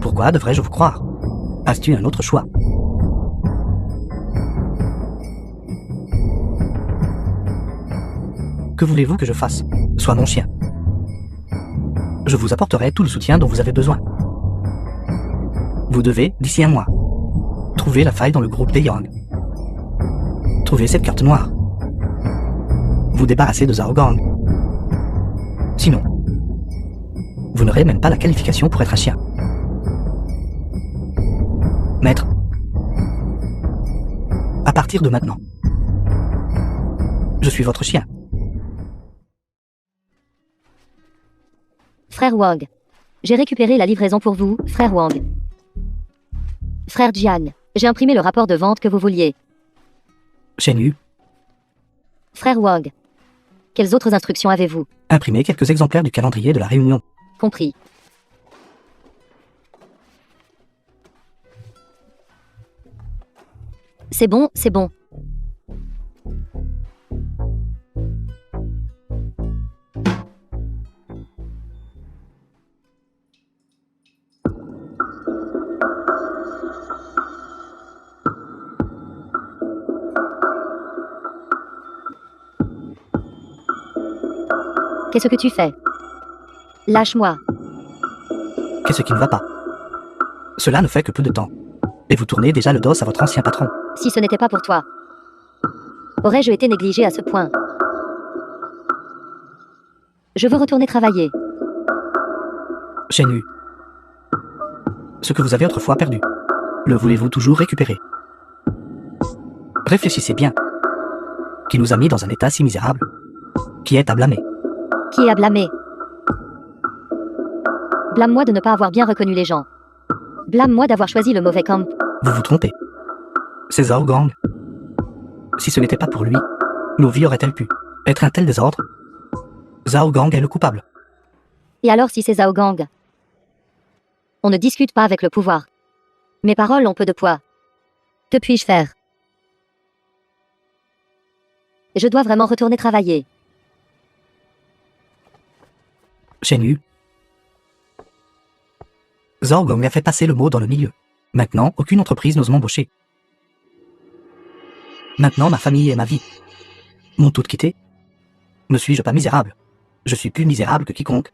Pourquoi devrais-je vous croire? As-tu un autre choix? Que voulez-vous que je fasse? Sois mon chien. Je vous apporterai tout le soutien dont vous avez besoin. Vous devez, d'ici un mois, trouver la faille dans le groupe des Yang. Trouver cette carte noire. Vous débarrasser de Zhao Gang. Sinon, vous n'aurez même pas la qualification pour être un chien. Maître, à partir de maintenant, je suis votre chien. Frère Wang. J'ai récupéré la livraison pour vous, frère Wang. Frère Jian. J'ai imprimé le rapport de vente que vous vouliez. Shen Yu, Frère Wang. Quelles autres instructions avez-vous? imprimez quelques exemplaires du calendrier de la réunion. Compris. C'est bon, c'est bon. Qu'est-ce que tu fais? Lâche-moi. Qu'est-ce qui ne va pas? Cela ne fait que peu de temps. Et vous tournez déjà le dos à votre ancien patron. Si ce n'était pas pour toi, aurais-je été négligé à ce point? Je veux retourner travailler. Shen Yu, ce que vous avez autrefois perdu, le voulez-vous toujours récupérer? Réfléchissez bien. Qui nous a mis dans un état si misérable? Qui est à blâmer? Qui est à blâmer? Blâme-moi de ne pas avoir bien reconnu les gens. Blâme-moi d'avoir choisi le mauvais camp. Vous vous trompez. C'est Zhao Gang. Si ce n'était pas pour lui, nos vies auraient-elles pu être un tel désordre? Zhao Gang est le coupable. Et alors si c'est Zhao Gang? On ne discute pas avec le pouvoir. Mes paroles ont peu de poids. Que puis-je faire? Je dois vraiment retourner travailler. Shen Yu, Zhao Gang a fait passer le mot dans le milieu. Maintenant, aucune entreprise n'ose m'embaucher. Maintenant, ma famille et ma vie m'ont toutes quitté. Ne suis-je pas misérable? Je suis plus misérable que quiconque.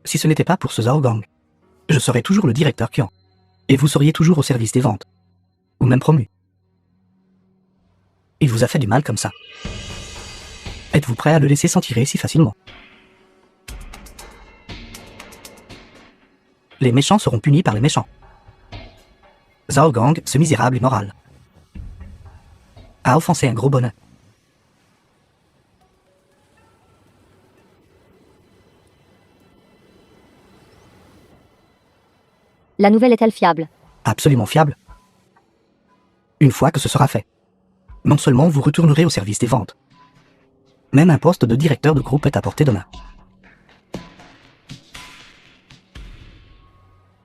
Si ce n'était pas pour ce Zhao Gang, je serais toujours le directeur Qian. Et vous seriez toujours au service des ventes. Ou même promu. Il vous a fait du mal comme ça. Êtes-vous prêt à le laisser s'en tirer si facilement? Les méchants seront punis par les méchants. Zhao Gang, ce misérable immoral, a offensé un gros bonnet. La nouvelle est-elle fiable? Absolument fiable. Une fois que ce sera fait, non seulement vous retournerez au service des ventes, même un poste de directeur de groupe est à portée de main.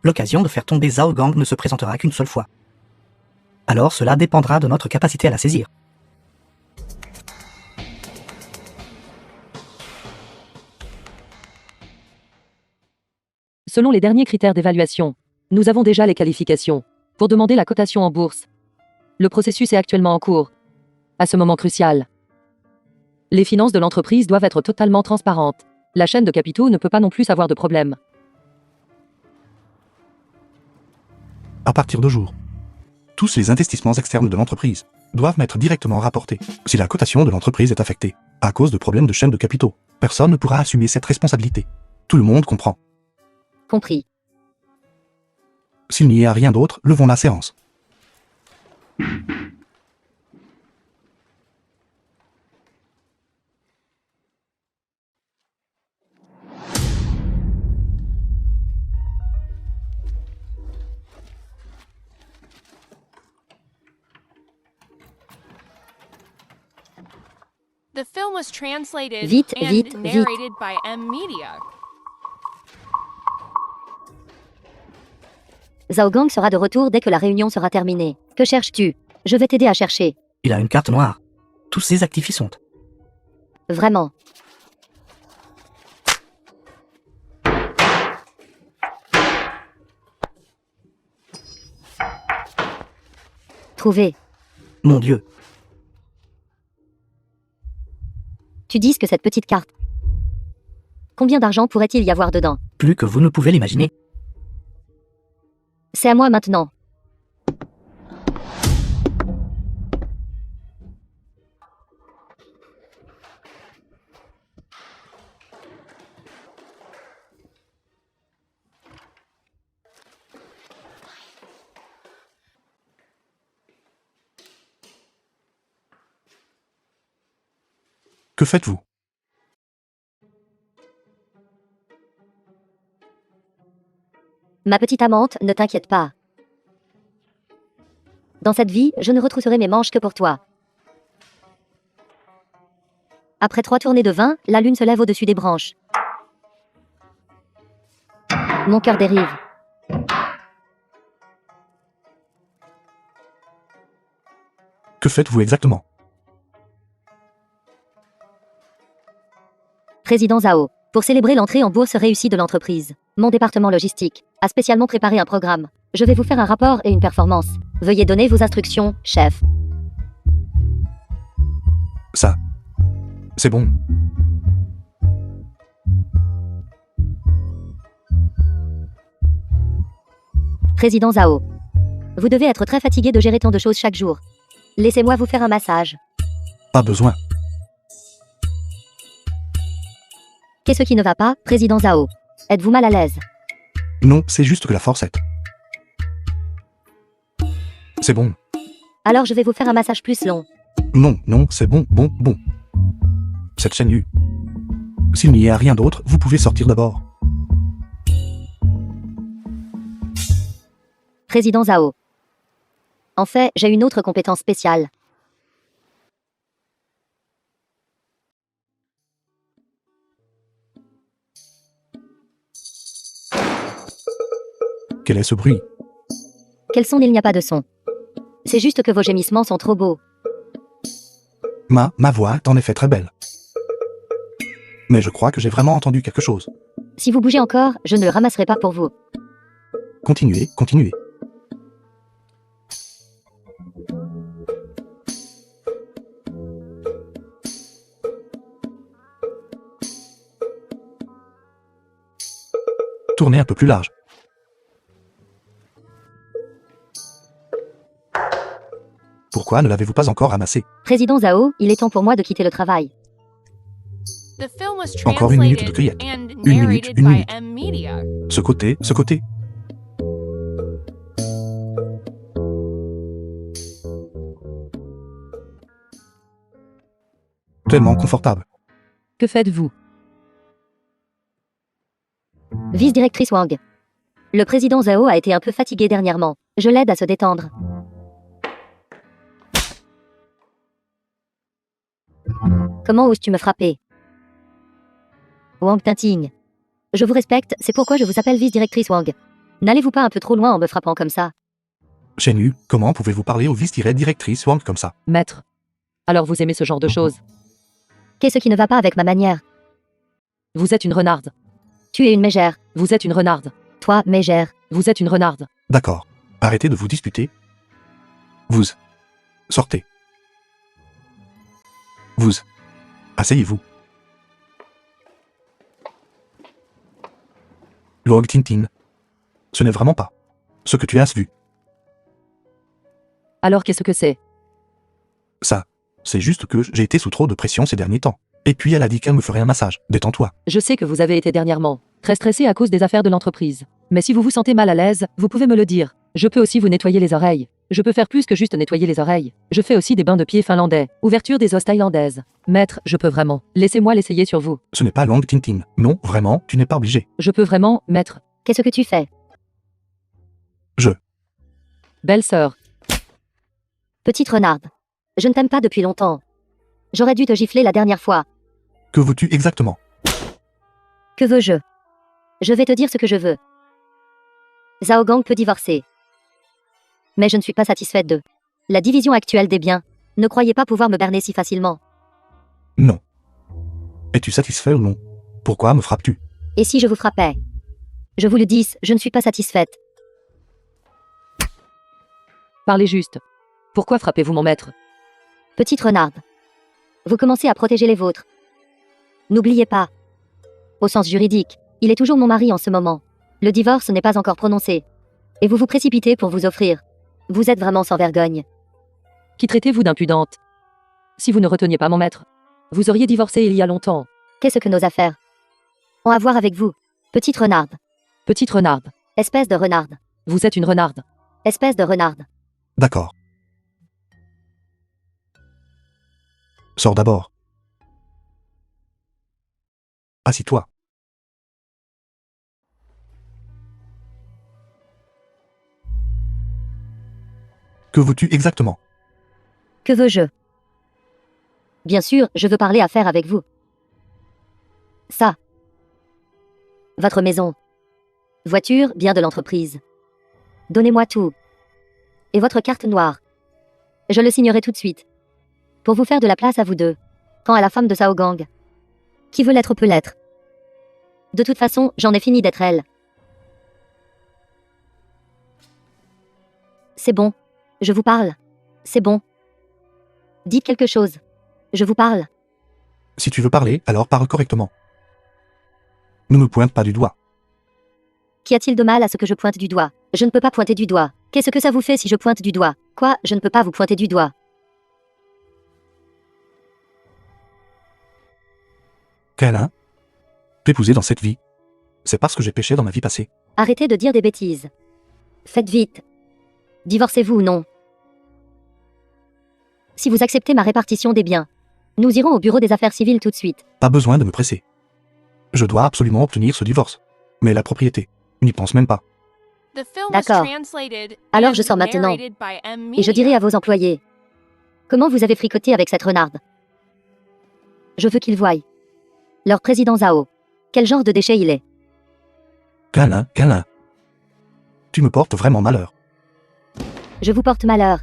L'occasion de faire tomber Zhao Gang ne se présentera qu'une seule fois. Alors cela dépendra de notre capacité à la saisir. Selon les derniers critères d'évaluation, nous avons déjà les qualifications pour demander la cotation en bourse. Le processus est actuellement en cours. À ce moment crucial, les finances de l'entreprise doivent être totalement transparentes. La chaîne de capitaux ne peut pas non plus avoir de problème. À partir de jour, tous les investissements externes de l'entreprise doivent m'être directement rapportés. Si la cotation de l'entreprise est affectée à cause de problèmes de chaîne de capitaux, personne ne pourra assumer cette responsabilité. Tout le monde comprend. Compris. S'il n'y a rien d'autre, levons la séance. The film was translated Vite, and vite, narrated by M Media. Zhao Gang sera de retour dès que la réunion sera terminée. Que cherches-tu? Je vais t'aider à chercher. Il a une carte noire. Tous ses actifs y sont. Vraiment. Trouvé. Mon Dieu. Tu dis que cette petite carte. Combien d'argent pourrait-il y avoir dedans? Plus que vous ne pouvez l'imaginer. C'est à moi maintenant. Que faites-vous? Ma petite amante, ne t'inquiète pas. Dans cette vie, je ne retrousserai mes manches que pour toi. Après 3 tournées de vin, la lune se lève au-dessus des branches. Mon cœur dérive. Que faites-vous exactement? Président Zhao, pour célébrer l'entrée en bourse réussie de l'entreprise, mon département logistique a spécialement préparé un programme. Je vais vous faire un rapport et une performance. Veuillez donner vos instructions, chef. Ça. C'est bon. Président Zhao, vous devez être très fatigué de gérer tant de choses chaque jour. Laissez-moi vous faire un massage. Pas besoin. Qu'est-ce qui ne va pas, Président Zhao? Êtes-vous mal à l'aise? Non, c'est juste que la forcette. C'est bon. Alors je vais vous faire un massage plus long. Non, non, c'est bon, bon. Cette chaîne U. S'il n'y a rien d'autre, vous pouvez sortir d'abord. Président Zhao. En fait, j'ai une autre compétence spéciale. Quel est ce bruit? Quel son? Il n'y a pas de son. C'est juste que vos gémissements sont trop beaux. Ma voix est en effet très belle. Mais je crois que j'ai vraiment entendu quelque chose. Si vous bougez encore, je ne le ramasserai pas pour vous. Continuez, continuez. Tournez un peu plus large. Pourquoi ne l'avez-vous pas encore ramassé? Président Zhao, il est temps pour moi de quitter le travail. The film was Encore une minute de cueillette. translated and Une minute, narrated une by minute. M Media. Ce côté, ce côté. Tellement confortable. Que faites-vous? Vice-directrice Wang. Le président Zhao a été un peu fatigué dernièrement. Je l'aide à se détendre. Comment oses-tu me frapper? Wang Tinting. Je vous respecte, c'est pourquoi je vous appelle vice-directrice Wang. N'allez-vous pas un peu trop loin en me frappant comme ça? Shen Yu, comment pouvez-vous parler au vice-directrice Wang comme ça? Maître. Alors vous aimez ce genre de choses? Qu'est-ce qui ne va pas avec ma manière? Vous êtes une renarde. Tu es une mégère. Vous êtes une renarde. Toi, mégère. Vous êtes une renarde. D'accord. Arrêtez de vous disputer. Vous. Sortez. Vous. Asseyez-vous. Luog Tintin. Ce n'est vraiment pas ce que tu as vu. Alors qu'est-ce que c'est? Ça. C'est juste que j'ai été sous trop de pression ces derniers temps. Et puis elle a dit qu'elle me ferait un massage. Détends-toi. Je sais que vous avez été dernièrement très stressé à cause des affaires de l'entreprise. Mais si vous vous sentez mal à l'aise, vous pouvez me le dire. Je peux aussi vous nettoyer les oreilles. Je peux faire plus que juste nettoyer les oreilles. Je fais aussi des bains de pieds finlandais. Ouverture des os thaïlandaises. Maître, je peux vraiment. Laissez-moi l'essayer sur vous. Ce n'est pas Luog Tintin. Non, vraiment, tu n'es pas obligé. Je peux vraiment, maître. Qu'est-ce que tu fais? Belle sœur. Petite renarde. Je ne t'aime pas depuis longtemps. J'aurais dû te gifler la dernière fois. Que veux-tu exactement? Que veux-je? Je vais te dire ce que je veux. Zhao Gang peut divorcer. Mais je ne suis pas satisfaite de la division actuelle des biens. Ne croyez pas pouvoir me berner si facilement. Non. Es-tu satisfait ou non? Pourquoi me frappes-tu? Et si je vous frappais? Je vous le dis, je ne suis pas satisfaite. Parlez juste. Pourquoi frappez-vous mon maître? Petite renarde. Vous commencez à protéger les vôtres. N'oubliez pas. Au sens juridique, il est toujours mon mari en ce moment. Le divorce n'est pas encore prononcé. Et vous vous précipitez pour vous offrir. Vous êtes vraiment sans vergogne. Qui traitez-vous d'impudente? Si vous ne reteniez pas mon maître, vous auriez divorcé il y a longtemps. Qu'est-ce que nos affaires ont à voir avec vous? Petite renarde. Petite renarde. Espèce de renarde. Vous êtes une renarde. Espèce de renarde. D'accord. Sors d'abord. Assis-toi. Que veux-tu exactement? Que veux-je? Bien sûr, je veux parler affaires avec vous. Ça. Votre maison. Voiture, bien de l'entreprise. Donnez-moi tout. Et votre carte noire. Je le signerai tout de suite. Pour vous faire de la place à vous deux. Quant à la femme de Sao Gang. Qui veut l'être peut l'être. De toute façon, j'en ai fini d'être elle. C'est bon. Je vous parle. C'est bon. Dites quelque chose. Je vous parle. Si tu veux parler, alors parle correctement. Ne me pointe pas du doigt. Qu'y a-t-il de mal à ce que je pointe du doigt? Je ne peux pas pointer du doigt. Qu'est-ce que ça vous fait si je pointe du doigt? Quoi? Je ne peux pas vous pointer du doigt. Kaina, t'épouser dans cette vie, c'est parce que j'ai péché dans ma vie passée. Arrêtez de dire des bêtises. Faites vite. Divorcez-vous ou non? Si vous acceptez ma répartition des biens, nous irons au bureau des affaires civiles tout de suite. Pas besoin de me presser. Je dois absolument obtenir ce divorce. Mais la propriété, n'y pense même pas. The film was D'accord. translated Alors and je sors maintenant. narrated by M. Et je dirai à vos employés. Comment vous avez fricoté avec cette renarde? Je veux qu'ils voient. Leur président Zhao. Quel genre de déchet il est? Kaina. Tu me portes vraiment malheur. Je vous porte malheur.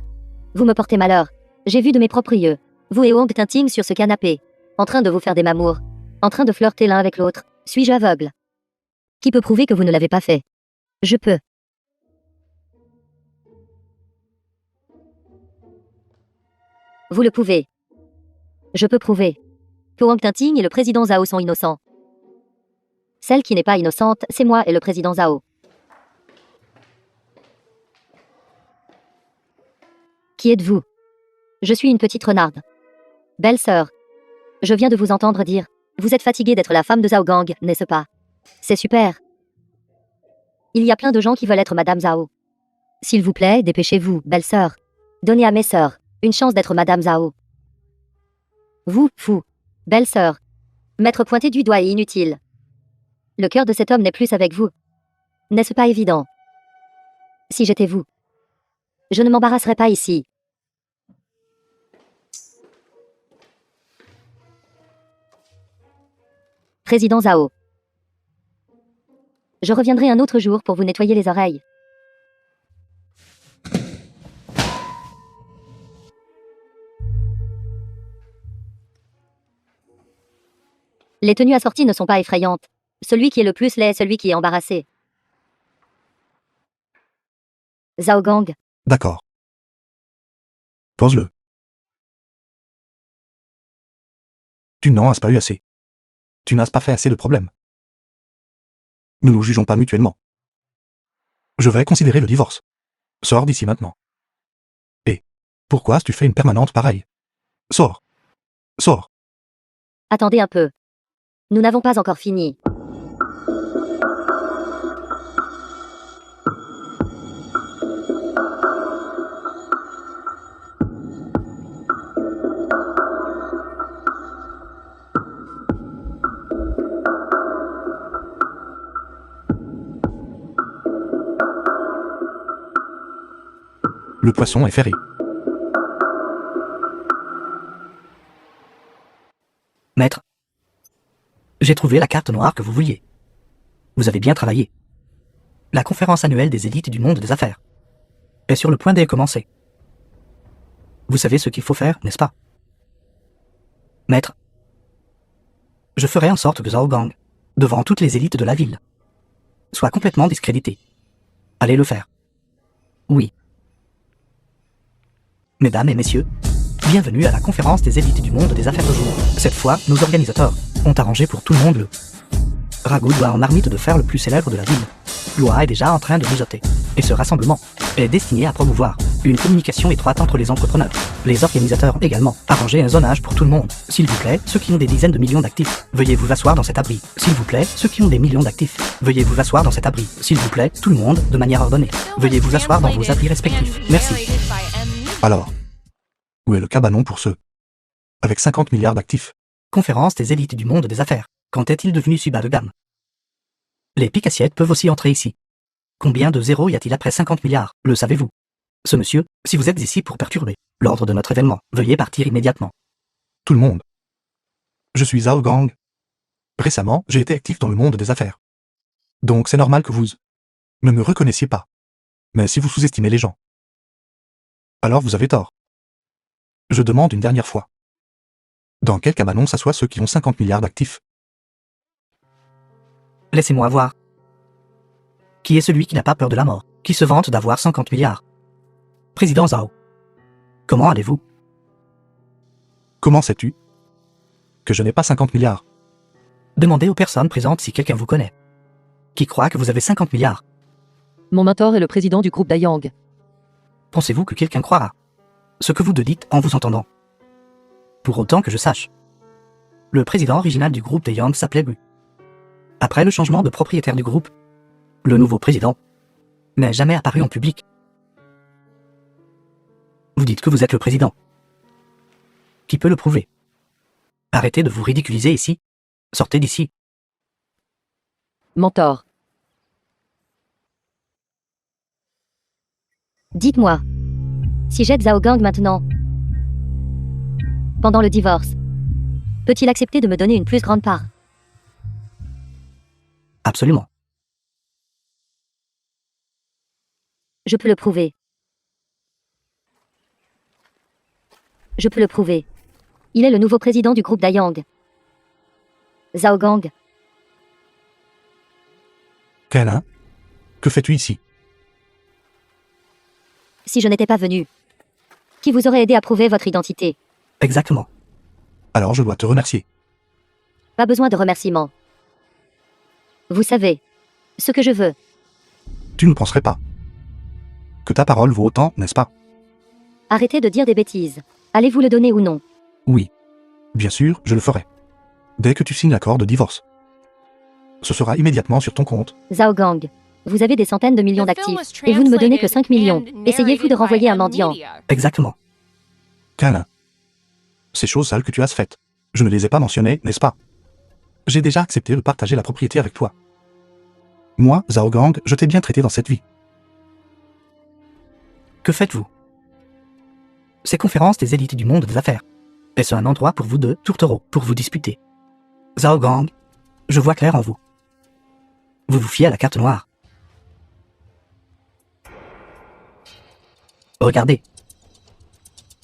Vous me portez malheur. J'ai vu de mes propres yeux. Vous et Wong Tinting sur ce canapé. En train de vous faire des mamours. En train de flirter l'un avec l'autre. Suis-je aveugle? Qui peut prouver que vous ne l'avez pas fait? Je peux. Vous le pouvez. Je peux prouver que Wang Tinting et le président Zhao sont innocents. Celle qui n'est pas innocente, c'est moi et le président Zhao. Qui êtes-vous? Je suis une petite renarde. Belle sœur. Je viens de vous entendre dire. Vous êtes fatiguée d'être la femme de Zhao Gang, n'est-ce pas? C'est super. Il y a plein de gens qui veulent être Madame Zhao. S'il vous plaît, dépêchez-vous, belle sœur. Donnez à mes sœurs une chance d'être Madame Zhao. Vous, fou. Belle sœur. M'être pointé du doigt est inutile. Le cœur de cet homme n'est plus avec vous. N'est-ce pas évident? Si j'étais vous, je ne m'embarrasserais pas ici. Président Zhao. Je reviendrai un autre jour pour vous nettoyer les oreilles. Les tenues assorties ne sont pas effrayantes. Celui qui est le plus laid est celui qui est embarrassé. Zhao Gang. D'accord. Pose-le. Tu n'en as pas eu assez. Tu n'as pas fait assez de problèmes. Nous nous jugeons pas mutuellement. Je vais considérer le divorce. Sors d'ici maintenant. Et pourquoi as-tu fait une permanente pareille? Sors. Sors. Attendez un peu. Nous n'avons pas encore fini. Le poisson est ferré. Maître, j'ai trouvé la carte noire que vous vouliez. Vous avez bien travaillé. La conférence annuelle des élites du monde des affaires est sur le point de commencer. Vous savez ce qu'il faut faire, n'est-ce pas? Maître, je ferai en sorte que Zhao Gang, devant toutes les élites de la ville, soit complètement discrédité. Allez le faire. Oui. Mesdames et messieurs, Bienvenue à la conférence des élites du monde des affaires de jour. Cette fois, nos organisateurs ont arrangé pour tout le monde le ragoût doit en marmite de fer le plus célèbre de la ville. Loi est déjà en train de mijoter. Et ce rassemblement est destiné à promouvoir une communication étroite entre les entrepreneurs. Les organisateurs ont également arrangé un zonage pour tout le monde. S'il vous plaît, ceux qui ont des dizaines de millions d'actifs, veuillez vous asseoir dans cet abri. S'il vous plaît, ceux qui ont des millions d'actifs, veuillez vous asseoir dans cet abri. S'il vous plaît, tout le monde, de manière ordonnée. Veuillez vous asseoir dans vos abris respectifs. Merci. Alors, où est le cabanon pour ceux avec 50 milliards d'actifs? Conférence des élites du monde des affaires. Quand est-il devenu si bas de gamme? Les piques-assiettes peuvent aussi entrer ici. Combien de zéros y a-t-il après 50 milliards? Le savez-vous? Ce monsieur, si vous êtes ici pour perturber l'ordre de notre événement, veuillez partir immédiatement. Tout le monde. Je suis Zhao Gang. Récemment, j'ai été actif dans le monde des affaires. Donc c'est normal que vous ne me reconnaissiez pas. Mais si vous sous-estimez les gens, alors vous avez tort. Je demande une dernière fois. Dans quel cabanon s'assoient ceux qui ont 50 milliards d'actifs? Laissez-moi voir. Qui est celui qui n'a pas peur de la mort, qui se vante d'avoir 50 milliards? Président Zhao. Comment allez-vous? Comment sais-tu que je n'ai pas 50 milliards? Demandez aux personnes présentes si quelqu'un vous connaît. Qui croit que vous avez 50 milliards? Mon mentor est le président du groupe Dayang. Pensez-vous que quelqu'un croira ce que vous deux dites en vous entendant? Pour autant que je sache, le président original du groupe Dayang s'appelait Gu. Après le changement de propriétaire du groupe, le nouveau président n'est jamais apparu en public. Vous dites que vous êtes le président. Qui peut le prouver? Arrêtez de vous ridiculiser ici. Sortez d'ici. Mentor. Dites-moi, si j'aide Zhao Gang maintenant, pendant le divorce, peut-il accepter de me donner une plus grande part? Absolument. Je peux le prouver. Je peux le prouver. Il est le nouveau président du groupe Dayang. Zhao Gang. Kailin, que fais-tu ici? Si je n'étais pas venu, qui vous aurait aidé à prouver votre identité? Exactement. Alors je dois te remercier. Pas besoin de remerciements. Vous savez ce que je veux. Tu ne penserais pas que ta parole vaut autant, n'est-ce pas? Arrêtez de dire des bêtises. Allez-vous le donner ou non? Oui. Bien sûr, je le ferai. Dès que tu signes l'accord de divorce. Ce sera immédiatement sur ton compte. Zhao Gang, vous avez des centaines de millions d'actifs, et vous ne me donnez que 5 millions. Essayez-vous de renvoyer un mendiant? Exactement. Kailin. Ces choses sales que tu as faites, je ne les ai pas mentionnées, n'est-ce pas? J'ai déjà accepté de partager la propriété avec toi. Moi, Zhao Gang, je t'ai bien traité dans cette vie. Que faites-vous? Ces conférences des élites du monde des affaires. Est-ce un endroit pour vous deux, tourtereaux, pour vous disputer? Zhao Gang, je vois clair en vous. Vous vous fiez à la carte noire. Regardez.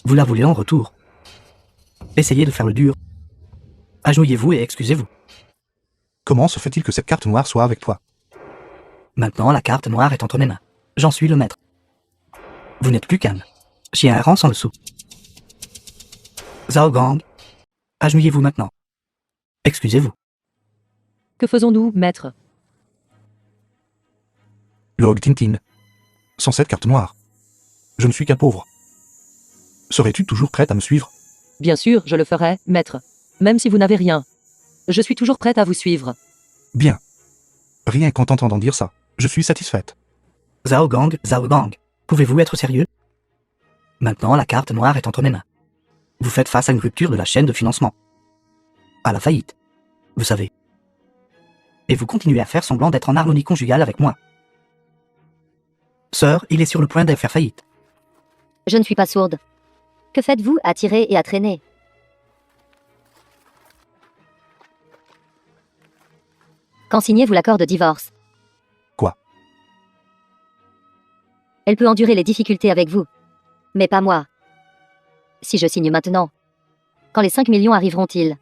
Vous la voulez en retour. Essayez de faire le dur. Agenouillez-vous et excusez-vous. Comment se fait-il que cette carte noire soit avec toi? Maintenant, la carte noire est entre mes mains. J'en suis le maître. Vous n'êtes plus calme. Chien errant sans le sou. Zhao Gang, agenouillez-vous maintenant. Excusez-vous. Que faisons-nous, maître? Log Tintin. Sans cette carte noire, je ne suis qu'un pauvre. Serais-tu toujours prête à me suivre? Bien sûr, je le ferai, maître. Même si vous n'avez rien. Je suis toujours prête à vous suivre. Bien. Rien qu'en t'entendant dire ça, je suis satisfaite. Zhao Gang, pouvez-vous être sérieux? Maintenant, la carte noire est entre mes mains. Vous faites face à une rupture de la chaîne de financement. À la faillite. Vous savez. Et vous continuez à faire semblant d'être en harmonie conjugale avec moi. Sœur, il est sur le point de faire faillite. Je ne suis pas sourde. Que faites-vous à tirer et à traîner? Quand signez-vous l'accord de divorce? Quoi? Elle peut endurer les difficultés avec vous. Mais pas moi. Si je signe maintenant, quand les 5 millions arriveront-ils?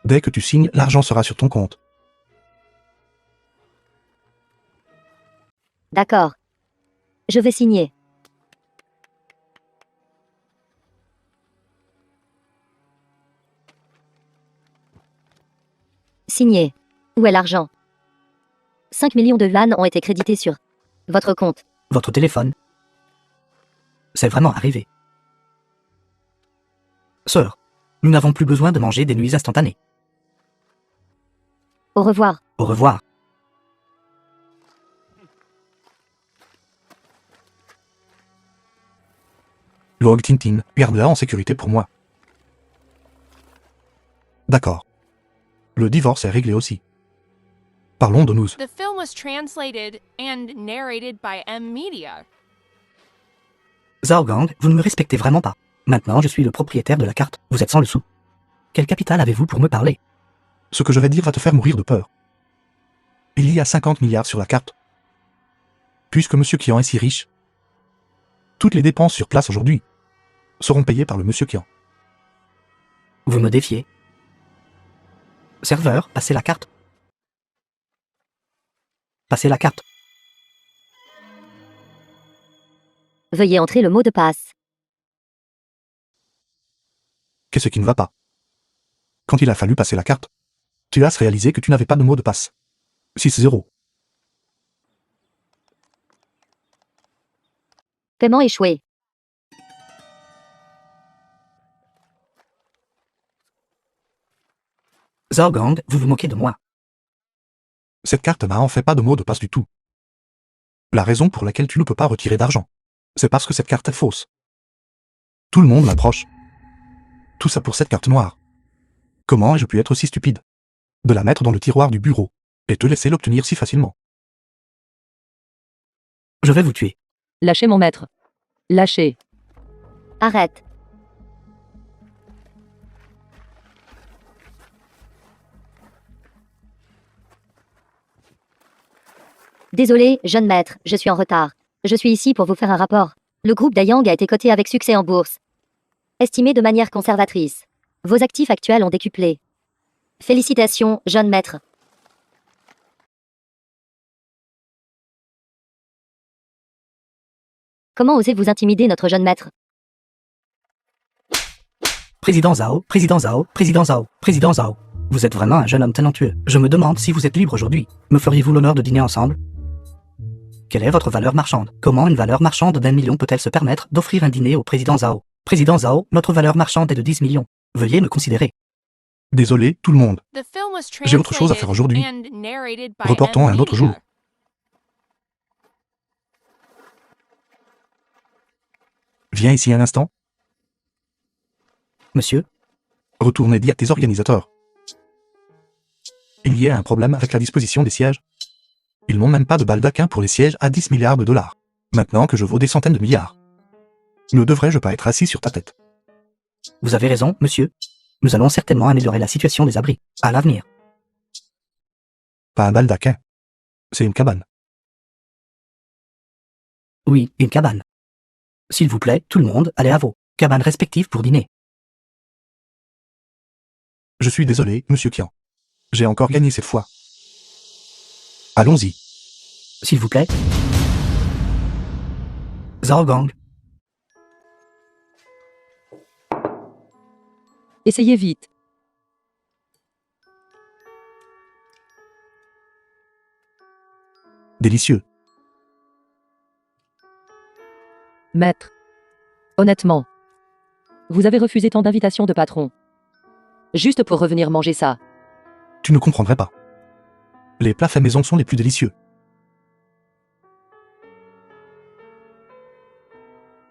Dès que tu signes, l'argent sera sur ton compte. D'accord. Je vais signer. Signé. Où est l'argent? 5 millions de yuan ont été crédités sur votre compte. Votre téléphone. C'est vraiment arrivé. Sœur, nous n'avons plus besoin de manger des nuits instantanées. Au revoir. Au revoir. Log Tintin, garde-la en sécurité pour moi. D'accord. Le divorce est réglé aussi. Parlons de nous. The film was translated and narrated by M Media. Zhao Gang, vous ne me respectez vraiment pas. Maintenant, je suis le propriétaire de la carte. Vous êtes sans le sou. Quel capital avez-vous pour me parler? Ce que je vais dire va te faire mourir de peur. Il y a 50 milliards sur la carte. Puisque Monsieur Qian est si riche, toutes les dépenses sur place aujourd'hui seront payées par le Monsieur Qian. Vous me défiez. Serveur, passez la carte. Passez la carte. Veuillez entrer le mot de passe. Qu'est-ce qui ne va pas? Quand il a fallu passer la carte, tu as réalisé que tu n'avais pas de mot de passe. 6-0. Paiement échoué. Zhao Gang, vous vous moquez de moi. Cette carte n'a en fait pas de mot de passe du tout. La raison pour laquelle tu ne peux pas retirer d'argent, c'est parce que cette carte est fausse. Tout le monde l'approche. Tout ça pour cette carte noire. Comment ai-je pu être aussi stupide de la mettre dans le tiroir du bureau et te laisser l'obtenir si facilement? Je vais vous tuer. Lâchez mon maître. Lâchez. Arrête. Désolé, jeune maître, je suis en retard. Je suis ici pour vous faire un rapport. Le groupe Dayang a été coté avec succès en bourse. Estimé de manière conservatrice. Vos actifs actuels ont décuplé. Félicitations, jeune maître. Comment osez-vous intimider notre jeune maître? Président Zhao, Président Zhao, Président Zhao, Président Zhao. Vous êtes vraiment un jeune homme talentueux. Je me demande si vous êtes libre aujourd'hui. Me feriez-vous l'honneur de dîner ensemble? Quelle est votre valeur marchande? Comment une valeur marchande d'1 million peut-elle se permettre d'offrir un dîner au président Zhao? Président Zhao, notre valeur marchande est de 10 millions. Veuillez me considérer. Désolé, tout le monde. The film was J'ai autre chose à faire aujourd'hui. translated and narrated by Reportons M un autre Media. jour. Viens ici un instant. Monsieur, Retournez dire à tes organisateurs. Il y a un problème avec la disposition des sièges. Ils n'ont même pas de baldaquin pour les sièges à 10 milliards de dollars. Maintenant que je vaux des centaines de milliards. Ne devrais-je pas être assis sur ta tête? vous avez raison, monsieur. Nous allons certainement améliorer la situation des abris. À l'avenir. Pas un baldaquin. C'est une cabane. Oui, une cabane. S'il vous plaît, tout le monde, allez à vos cabanes respectives pour dîner. Je suis désolé, Monsieur Qian. J'ai encore gagné cette fois. Allons-y. S'il vous plaît. Zhao Gang, Essayez vite. Délicieux. Maître. Honnêtement. Vous avez refusé tant d'invitations de patron. Juste pour revenir manger ça. Tu ne comprendrais pas. Les plats faits maison sont les plus délicieux.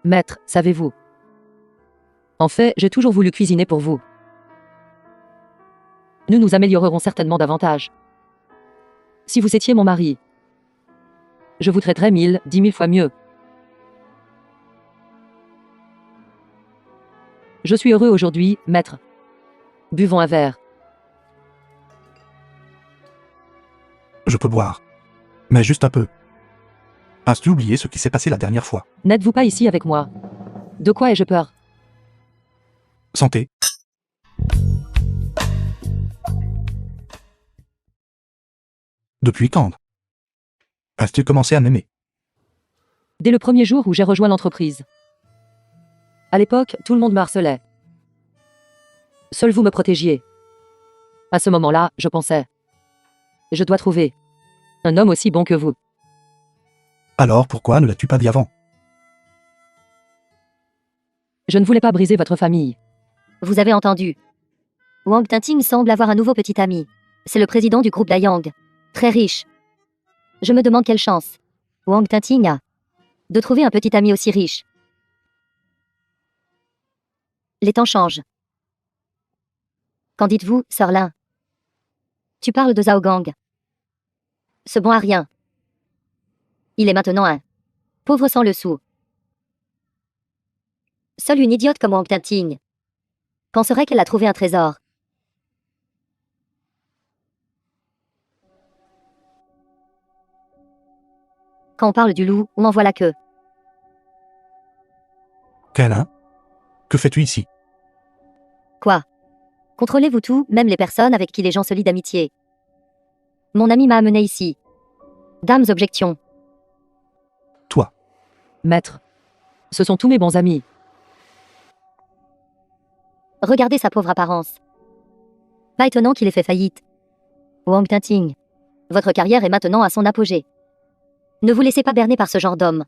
Maître, savez-vous? En fait, j'ai toujours voulu cuisiner pour vous. Nous nous améliorerons certainement davantage. Si vous étiez mon mari, je vous traiterais 1000, 10 000 fois mieux. Je suis heureux aujourd'hui, maître. Buvons un verre. Je peux boire. Mais juste un peu. As-tu oublié ce qui s'est passé la dernière fois? N'êtes-vous pas ici avec moi? De quoi ai-je peur? Santé. Depuis quand as-tu commencé à m'aimer? Dès le premier jour où j'ai rejoint l'entreprise. À l'époque, tout le monde me harcelait. Seul vous me protégiez. À ce moment-là, je pensais, Je dois trouver un homme aussi bon que vous. Alors pourquoi ne l'as-tu pas dit avant? Je ne voulais pas briser votre famille. Vous avez entendu. Wang Tinting semble avoir un nouveau petit ami. C'est le président du groupe Dayang. Très riche. Je me demande quelle chance Wang Tinting a de trouver un petit ami aussi riche. Les temps changent. Qu'en dites-vous, Sir Lin? Tu parles de Zhao Gang. Ce bon à rien. Il est maintenant un pauvre sans le sou. Seule une idiote comme Wang Tinting penserait qu'elle a trouvé un trésor. Quand on parle du loup, on en voit la queue. Kaelin, que fais-tu ici? Quoi? Contrôlez-vous tout, même les personnes avec qui les gens se lient d'amitié. Mon ami m'a amené ici. Dames objections. Toi, Maître, ce sont tous mes bons amis. Regardez sa pauvre apparence. Pas étonnant qu'il ait fait faillite. Wang Tinting, votre carrière est maintenant à son apogée. Ne vous laissez pas berner par ce genre d'homme.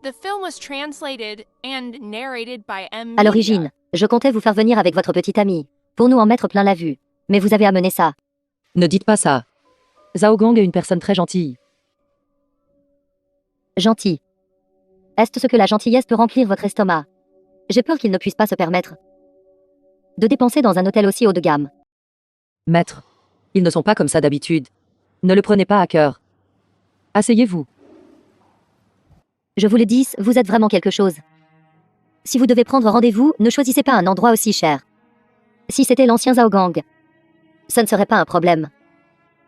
The film was translated and narrated by M. À l'origine, je comptais vous faire venir avec votre petit ami, pour nous en mettre plein la vue. Mais vous avez amené ça. Ne dites pas ça. Zhao Gang est une personne très gentille. Gentil. Est-ce ce que la gentillesse peut remplir votre estomac? J'ai peur qu'il ne puisse pas se permettre de dépenser dans un hôtel aussi haut de gamme. Maître, ils ne sont pas comme ça d'habitude. Ne le prenez pas à cœur. Asseyez-vous. Je vous le dis, vous êtes vraiment quelque chose. Si vous devez prendre rendez-vous, ne choisissez pas un endroit aussi cher. Si c'était l'ancien Zhao Gang, ce ne serait pas un problème.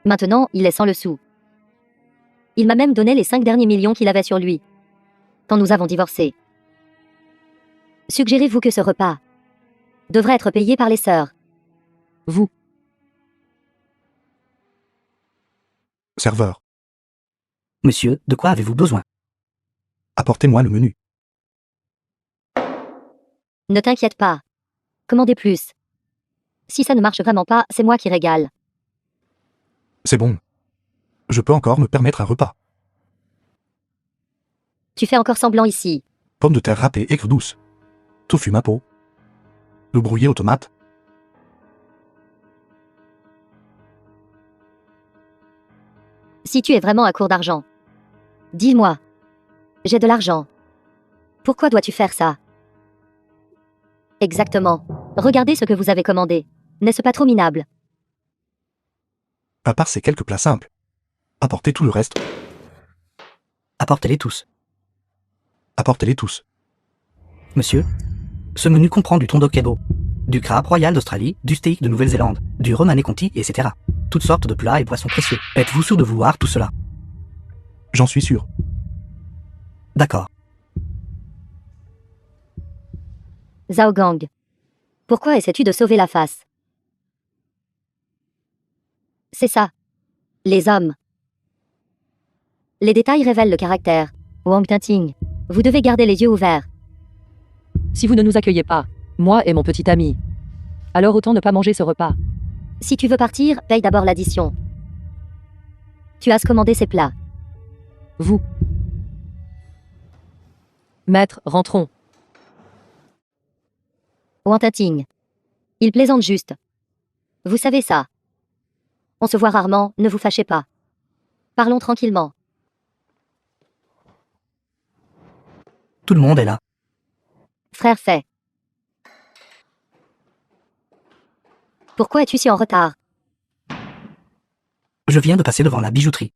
Maintenant, il est sans le sou. Il m'a même donné les 5 derniers millions qu'il avait sur lui quand nous avons divorcé. Suggérez-vous que ce repas devrait être payé par les sœurs. Vous. serveur, Monsieur, de quoi avez-vous besoin? apportez-moi le menu. Ne t'inquiète pas. Commandez plus. Si ça ne marche vraiment pas, c'est moi qui régale. C'est bon. Je peux encore me permettre un repas. Tu fais encore semblant ici. Pommes de terre râpées aigres douces. Tofu mapo. Le brouillé aux tomates. Si tu es vraiment à court d'argent, dis-moi. J'ai de l'argent. Pourquoi dois-tu faire ça? Exactement. Regardez ce que vous avez commandé. N'est-ce pas trop minable? À part ces quelques plats simples. Apportez tout le reste. Apportez-les tous. Apportez-les tous. Monsieur, ce menu comprend du thon kebo, du crabe royal d'Australie, du steak de Nouvelle-Zélande, du romané conti, etc. Toutes sortes de plats et boissons précieux. Êtes-vous sûr de vouloir tout cela? J'en suis sûr. D'accord. Zhao Gang. Pourquoi essaies-tu de sauver la face? C'est ça. Les hommes. Les détails révèlent le caractère. Wang Tinting, vous devez garder les yeux ouverts. Si vous ne nous accueillez pas, moi et mon petit ami, alors autant ne pas manger ce repas. Si tu veux partir, paye d'abord l'addition. Tu as commandé ces plats. Vous. Maître, rentrons. Wang Tinting. Il plaisante juste. Vous savez ça. On se voit rarement, ne vous fâchez pas. Parlons tranquillement. Tout le monde est là. Frère fait. Pourquoi es-tu si en retard? Je viens de passer devant la bijouterie.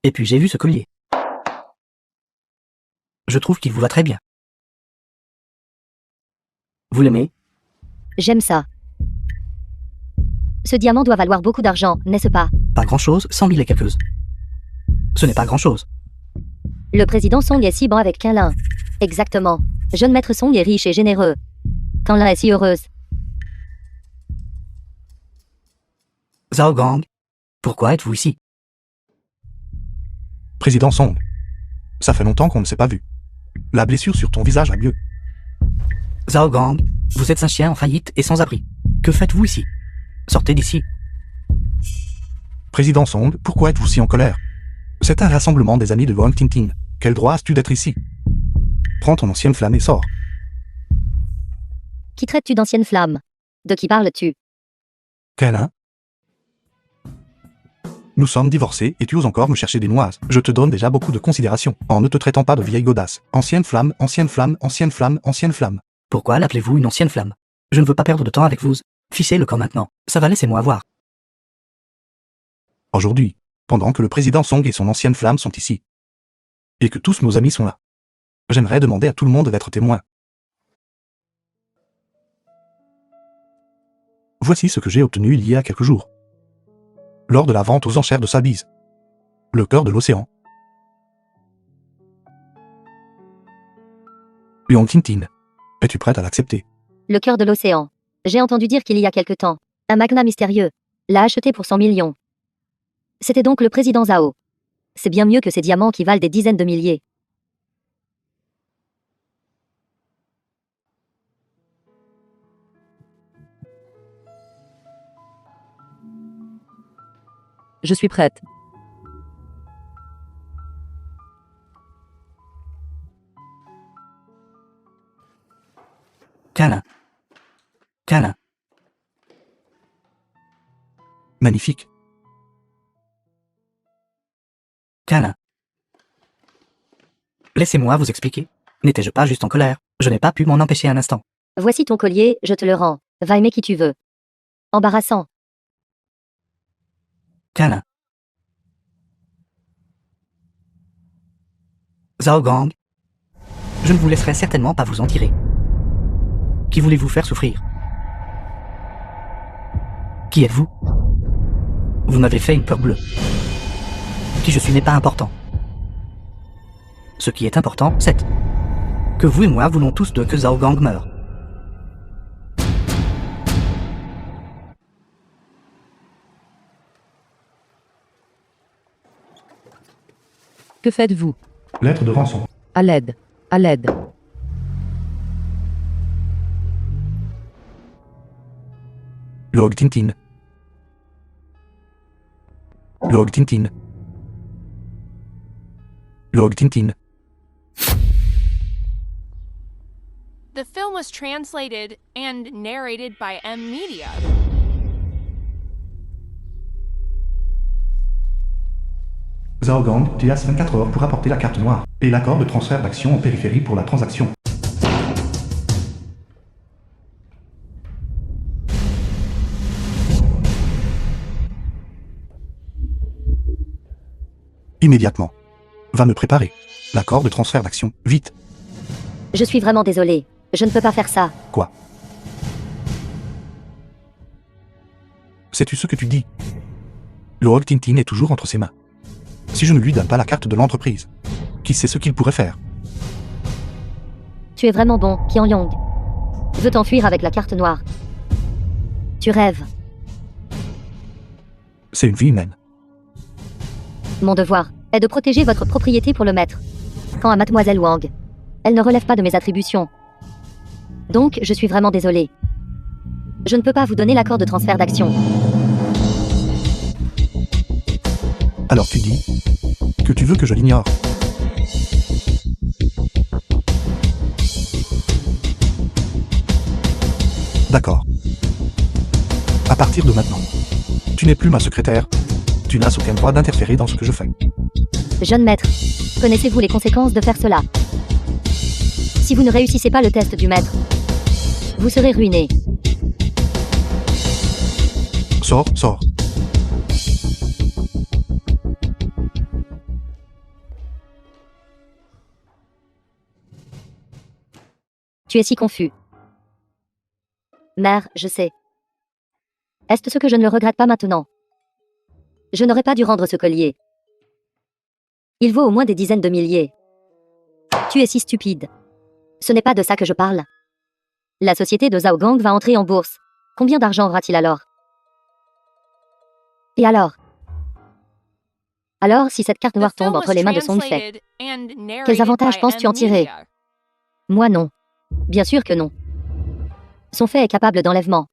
Et puis j'ai vu ce collier. Je trouve qu'il vous va très bien. Vous l'aimez? J'aime ça. Ce diamant doit valoir beaucoup d'argent, n'est-ce pas? Pas grand-chose, 100 000 et quelques. Ce n'est pas grand-chose. Le président Song est si bon avec Kaelin. Exactement. Jeune maître Song est riche et généreux. Kaelin est si heureuse. Zhao Gang, pourquoi êtes-vous ici? Président Song. Ça fait longtemps qu'on ne s'est pas vu. La blessure sur ton visage a mieux. Zhao Gang, vous êtes un chien en faillite et sans abri. Que faites-vous ici? Sortez d'ici. Président Song, pourquoi êtes-vous si en colère? C'est un rassemblement des amis de Wang Tintin. Quel droit as-tu d'être ici? Prends ton ancienne flamme et sors. Qui traites-tu d'ancienne flamme? De qui parles-tu? Quel hein? Nous sommes divorcés et tu oses encore me chercher des noises. Je te donne déjà beaucoup de considération, en ne te traitant pas de vieille godasse. Ancienne flamme, ancienne flamme, ancienne flamme, ancienne flamme. Pourquoi l'appelez-vous une ancienne flamme? Je ne veux pas perdre de temps avec vous. Ficez le camp maintenant. Ça va, laissez-moi voir. Aujourd'hui, pendant que le président Song et son ancienne flamme sont ici, et que tous nos amis sont là, j'aimerais demander à tout le monde d'être témoin. Voici ce que j'ai obtenu il y a quelques jours. Lors de la vente aux enchères de Sabise. Le cœur de l'océan. Wang Tintin, es-tu prête à l'accepter? Le cœur de l'océan. J'ai entendu dire qu'il y a quelque temps, un magnat mystérieux l'a acheté pour 100 millions. C'était donc le président Zhao. C'est bien mieux que ces diamants qui valent des dizaines de milliers. Je suis prête. Câlin. Câlin. Magnifique. Câlin. Laissez-moi vous expliquer. N'étais-je pas juste en colère? Je n'ai pas pu m'en empêcher un instant. Voici ton collier, je te le rends. Va aimer qui tu veux. Embarrassant. Câlin. Zhao Gang. Je ne vous laisserai certainement pas vous en tirer. Qui voulez-vous faire souffrir? Qui êtes-vous? Vous m'avez fait une peur bleue. Qui je suis n'est pas important. Ce qui est important, c'est que vous et moi voulons tous que Zhao Gang meure. Que faites-vous? Lettre de rançon. À l'aide. À l'aide. Log Tintin. Log Tintin. Log Tintin. The film was translated and narrated by M Media. Zhao Gang, tu as 24 heures pour apporter la carte noire et l'accord de transfert d'action en périphérie pour la transaction. Immédiatement. Va me préparer. L'accord de transfert d'action, vite. Je suis vraiment désolée. Je ne peux pas faire ça. Quoi? Sais-tu ce que tu dis? Log Tintin est toujours entre ses mains. Si je ne lui donne pas la carte de l'entreprise, qui sait ce qu'il pourrait faire? Tu es vraiment bon, Qian Yong. Veux t'enfuir avec la carte noire. Tu rêves. C'est une vie humaine. Mon devoir est de protéger votre propriété pour le maître. Quant à mademoiselle Wang, elle ne relève pas de mes attributions. Donc, je suis vraiment désolée. Je ne peux pas vous donner l'accord de transfert d'action. Alors tu dis que tu veux que je l'ignore. D'accord. À partir de maintenant, tu n'es plus ma secrétaire. Tu n'as aucun droit d'interférer dans ce que je fais. Jeune maître, connaissez-vous les conséquences de faire cela? Si vous ne réussissez pas le test du maître, vous serez ruiné. Sors, sors. Tu es si confus. Mère, je sais. Est-ce ce que je ne le regrette pas maintenant? Je n'aurais pas dû rendre ce collier. Il vaut au moins des dizaines de milliers. Tu es si stupide. Ce n'est pas de ça que je parle. La société de Zhao Gang va entrer en bourse. Combien d'argent aura-t-il alors? Et alors? Alors, si cette carte noire The film tombe entre was les mains de Song Fei, translated and narrated quels avantages by penses-tu en M tirer? Media. Moi non. Bien sûr que non. Son fait est capable d'enlèvement.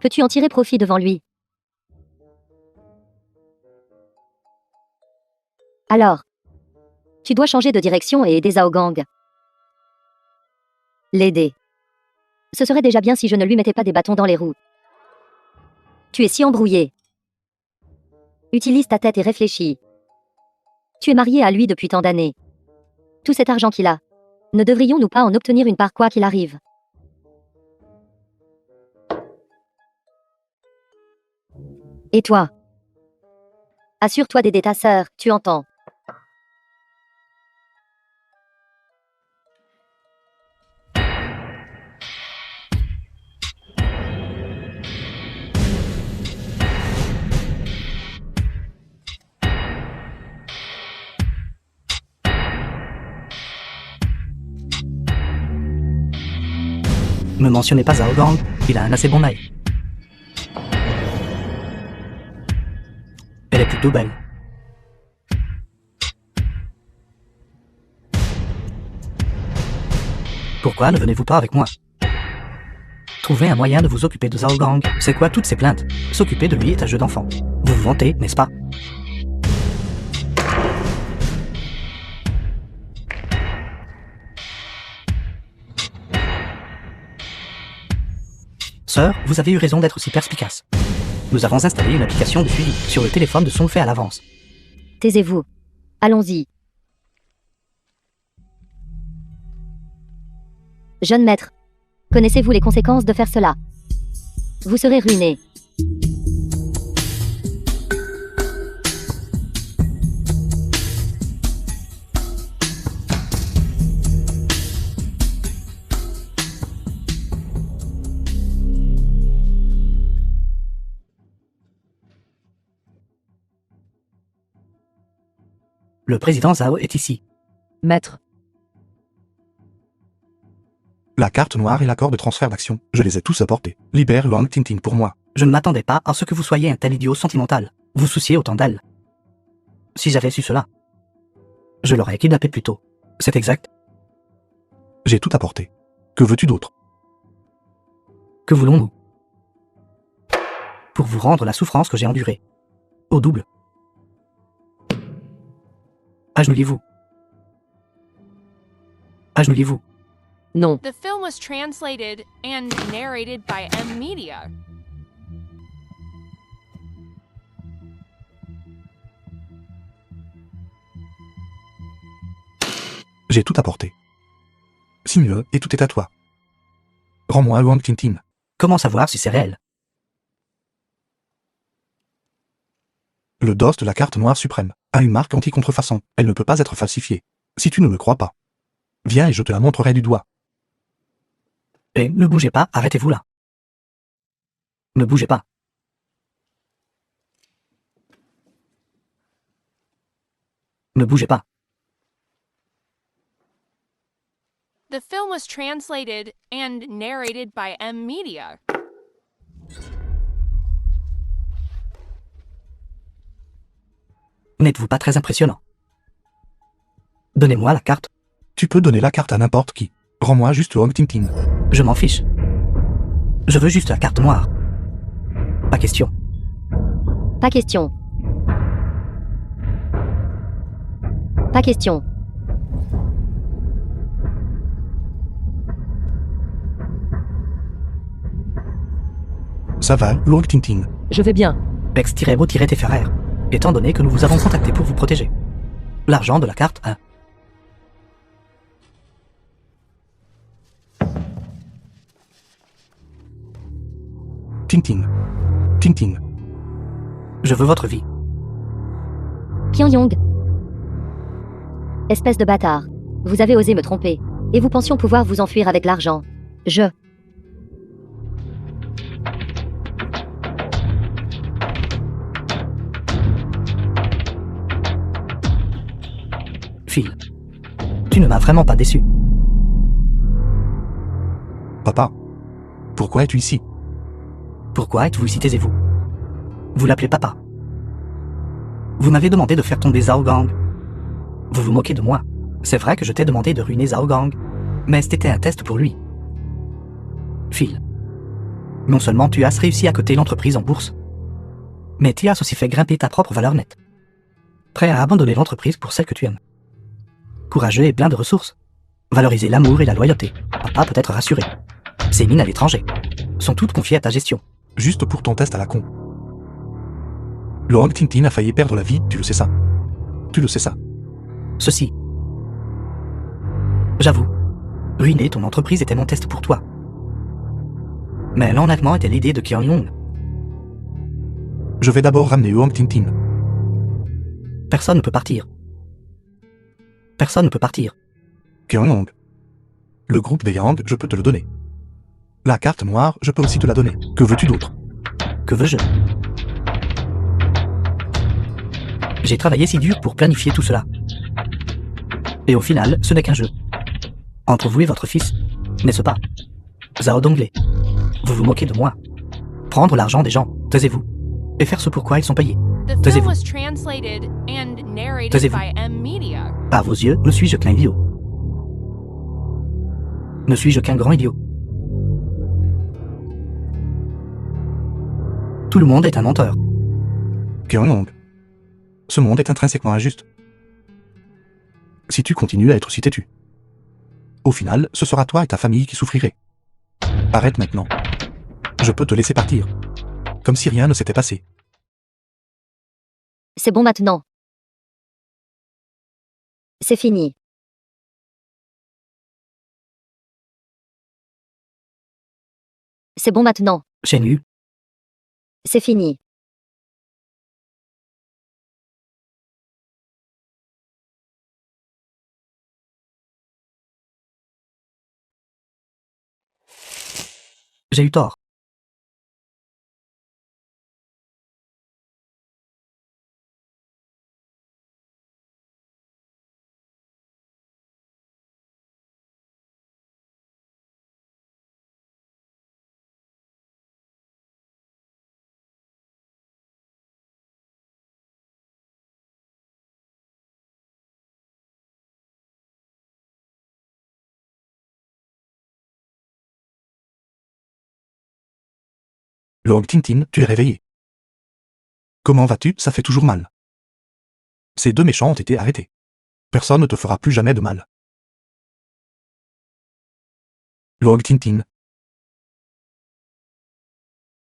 Peux-tu en tirer profit devant lui? Alors, tu dois changer de direction et aider Zhao Gang. L'aider. Ce serait déjà bien si je ne lui mettais pas des bâtons dans les roues. Tu es si embrouillé. Utilise ta tête et réfléchis. Tu es marié à lui depuis tant d'années. Tout cet argent qu'il a. Ne devrions-nous pas en obtenir une part quoi qu'il arrive? Et toi? Assure-toi d'aider ta sœur, tu entends? Ne mentionnez pas Zhao Gang, il a un assez bon œil. Elle est plutôt belle. Pourquoi ne venez-vous pas avec moi? Trouvez un moyen de vous occuper de Zhao Gang. C'est quoi toutes ces plaintes? S'occuper de lui est un jeu d'enfant. Vous vous vantez, n'est-ce pas? Sœur, vous avez eu raison d'être aussi perspicace. Nous avons installé une application de suivi sur le téléphone de son fait à l'avance. Taisez-vous. Allons-y. Jeune maître, connaissez-vous les conséquences de faire cela? Vous serez ruiné. Le président Zhao est ici. Maître, La carte noire et l'accord de transfert d'action, je les ai tous apportés. Libère Wang Tingting pour moi. Je ne m'attendais pas à ce que vous soyez un tel idiot sentimental. Vous souciez autant d'elle. Si j'avais su cela, je l'aurais kidnappé plus tôt. C'est exact. J'ai tout apporté. Que veux-tu d'autre? Que voulons-nous? Pour vous rendre la souffrance que j'ai endurée. Au double. Agenouillez-vous. Agenouillez-vous. non. The film was translated and narrated by M Media. J'ai tout apporté. Signe-le et tout est à toi. Rends-moi Wang Tingting. Comment savoir si c'est réel? Le dos de la carte noire suprême a une marque anti-contrefaçon. Elle ne peut pas être falsifiée. Si tu ne me crois pas, viens et je te la montrerai du doigt. Et ne bougez pas, arrêtez-vous là. Ne bougez pas. Ne bougez pas. The film was translated and narrated by M Media. N'êtes-vous pas très impressionnant? Donnez-moi la carte. Tu peux donner la carte à n'importe qui. Rends-moi juste Wang Tingting. Je m'en fiche. Je veux juste la carte noire. Pas question. Pas question. Pas question. Ça va, Wang Tingting. Je vais bien. Bex-Beau-Téferaire, étant donné que nous vous avons contacté pour vous protéger. L'argent de la carte 1. Tingting. Tingting. Je veux votre vie. Pyongyang. Espèce de bâtard. Vous avez osé me tromper. Et vous pensions pouvoir vous enfuir avec l'argent. Je. Phil. Tu ne m'as vraiment pas déçu. Papa. Pourquoi es-tu ici? Pourquoi êtes-vous ici, taisez-vous? Vous l'appelez papa. Vous m'avez demandé de faire tomber Zhao Gang. Vous vous moquez de moi. C'est vrai que je t'ai demandé de ruiner Zhao Gang, mais c'était un test pour lui. Phil. Non seulement tu as réussi à coter l'entreprise en bourse, mais tu as aussi fait grimper ta propre valeur nette. Prêt à abandonner l'entreprise pour celle que tu aimes. Courageux et plein de ressources. Valoriser l'amour et la loyauté. Papa peut être rassuré. Ces mines à l'étranger sont toutes confiées à ta gestion. Juste pour ton test à la con. Le Hang Tintin a failli perdre la vie, tu le sais ça. Tu le sais ça. Ceci. J'avoue, ruiner ton entreprise était mon test pour toi. Mais l'enlèvement était l'idée de Kyung Yong. Je vais d'abord ramener Hang Tintin. Personne ne peut partir. Personne ne peut partir. Kyung. Le groupe des Yang, je peux te le donner. La carte noire, je peux aussi te la donner. Que veux-tu d'autre? Que veux-je? J'ai travaillé si dur pour planifier tout cela. Et au final, ce n'est qu'un jeu. Entre vous et votre fils, n'est-ce pas? Zhao Donglé, vous vous moquez de moi. Prendre l'argent des gens, taisez-vous. Et faire ce pourquoi ils sont payés. The film Taisez-vous. was translated and narrated Taisez-vous. by M Media. À vos yeux, ne suis-je qu'un idiot? Ne suis-je qu'un grand idiot? Tout le monde est un menteur. Kyung. Ce monde est intrinsèquement injuste. Si tu continues à être si têtu. Au final, ce sera toi et ta famille qui souffrirez. Arrête maintenant. Je peux te laisser partir. Comme si rien ne s'était passé. C'est bon maintenant. C'est fini. C'est bon maintenant. Shen Yu, C'est fini. j'ai eu tort. Le Hang Tintin, tu es réveillé. Comment vas-tu? Ça fait toujours mal. Ces deux méchants ont été arrêtés. Personne ne te fera plus jamais de mal. Le Hang Tintin.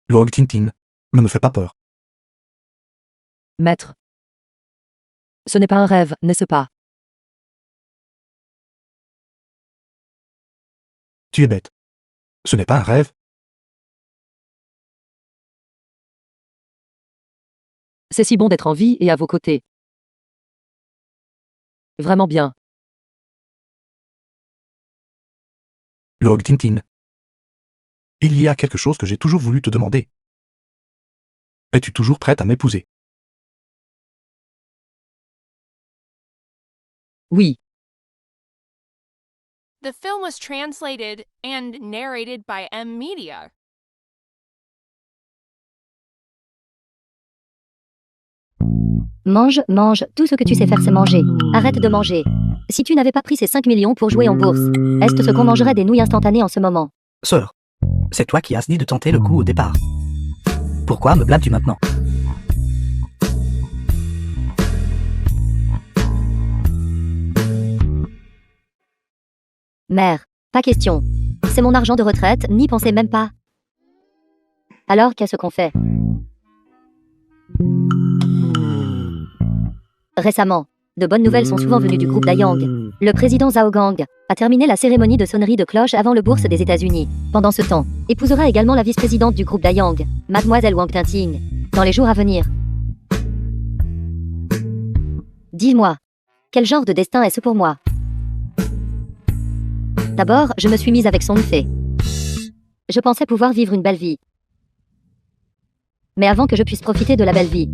Le Hang Tintin. Ne me fais pas peur. Maître. Ce n'est pas un rêve, n'est-ce pas? Tu es bête. Ce n'est pas un rêve. C'est si bon d'être en vie et à vos côtés. Vraiment bien. Le Hang Tintin. Il y a quelque chose que j'ai toujours voulu te demander. Es-tu toujours prête à m'épouser? Oui. The film was translated and narrated by M Media. Mange, mange, tout ce que tu sais faire c'est manger. Arrête de manger. Si tu n'avais pas pris ces 5 millions pour jouer en bourse, est-ce ce qu'on mangerait des nouilles instantanées en ce moment? Sœur, c'est toi qui as dit de tenter le coup au départ. Pourquoi me blâmes-tu maintenant? Mère, pas question. C'est mon argent de retraite, n'y pensez même pas. Alors qu'est-ce qu'on fait? Récemment, de bonnes nouvelles sont souvent venues du groupe Dayang. Le président Zhao Gang a terminé la cérémonie de sonnerie de cloche avant le bourse des États-Unis. Pendant ce temps, épousera également la vice-présidente du groupe Dayang, Mademoiselle Wang Tinting, dans les jours à venir. Dis-moi, quel genre de destin est-ce pour moi? D'abord, je me suis mise avec son fée. Je pensais pouvoir vivre une belle vie. Mais avant que je puisse profiter de la belle vie,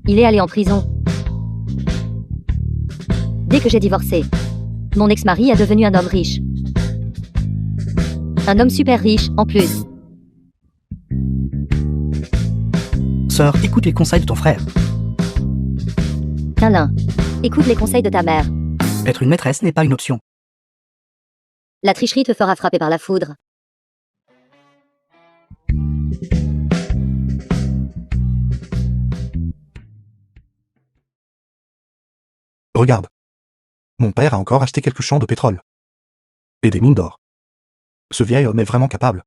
il est allé en prison. Dès que j'ai divorcé, mon ex-mari est devenu un homme riche. Un homme super riche, en plus. Sœur, écoute les conseils de ton frère. Câlin. Écoute les conseils de ta mère. Être une maîtresse n'est pas une option. La tricherie te fera frapper par la foudre. Regarde. Mon père a encore acheté quelques champs de pétrole. Et des mines d'or. Ce vieil homme est vraiment capable.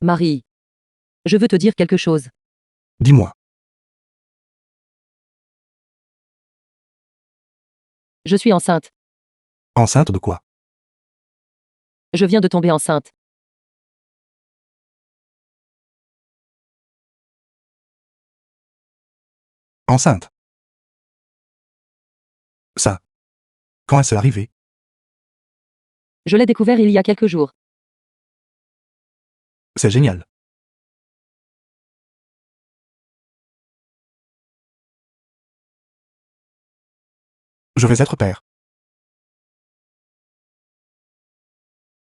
Marie. Je veux te dire quelque chose. Dis-moi. Je suis enceinte. Enceinte de quoi? Je viens de tomber enceinte. Enceinte. Ça. Quand est-ce arrivé? Je l'ai découvert il y a quelques jours. C'est génial. Je vais être père.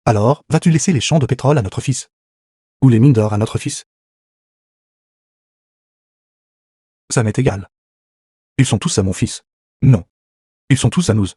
Alors, vas-tu laisser les champs de pétrole à notre fils? Ou les mines d'or à notre fils? Ça m'est égal. Ils sont tous à mon fils. Non. Ils sont tous à nous.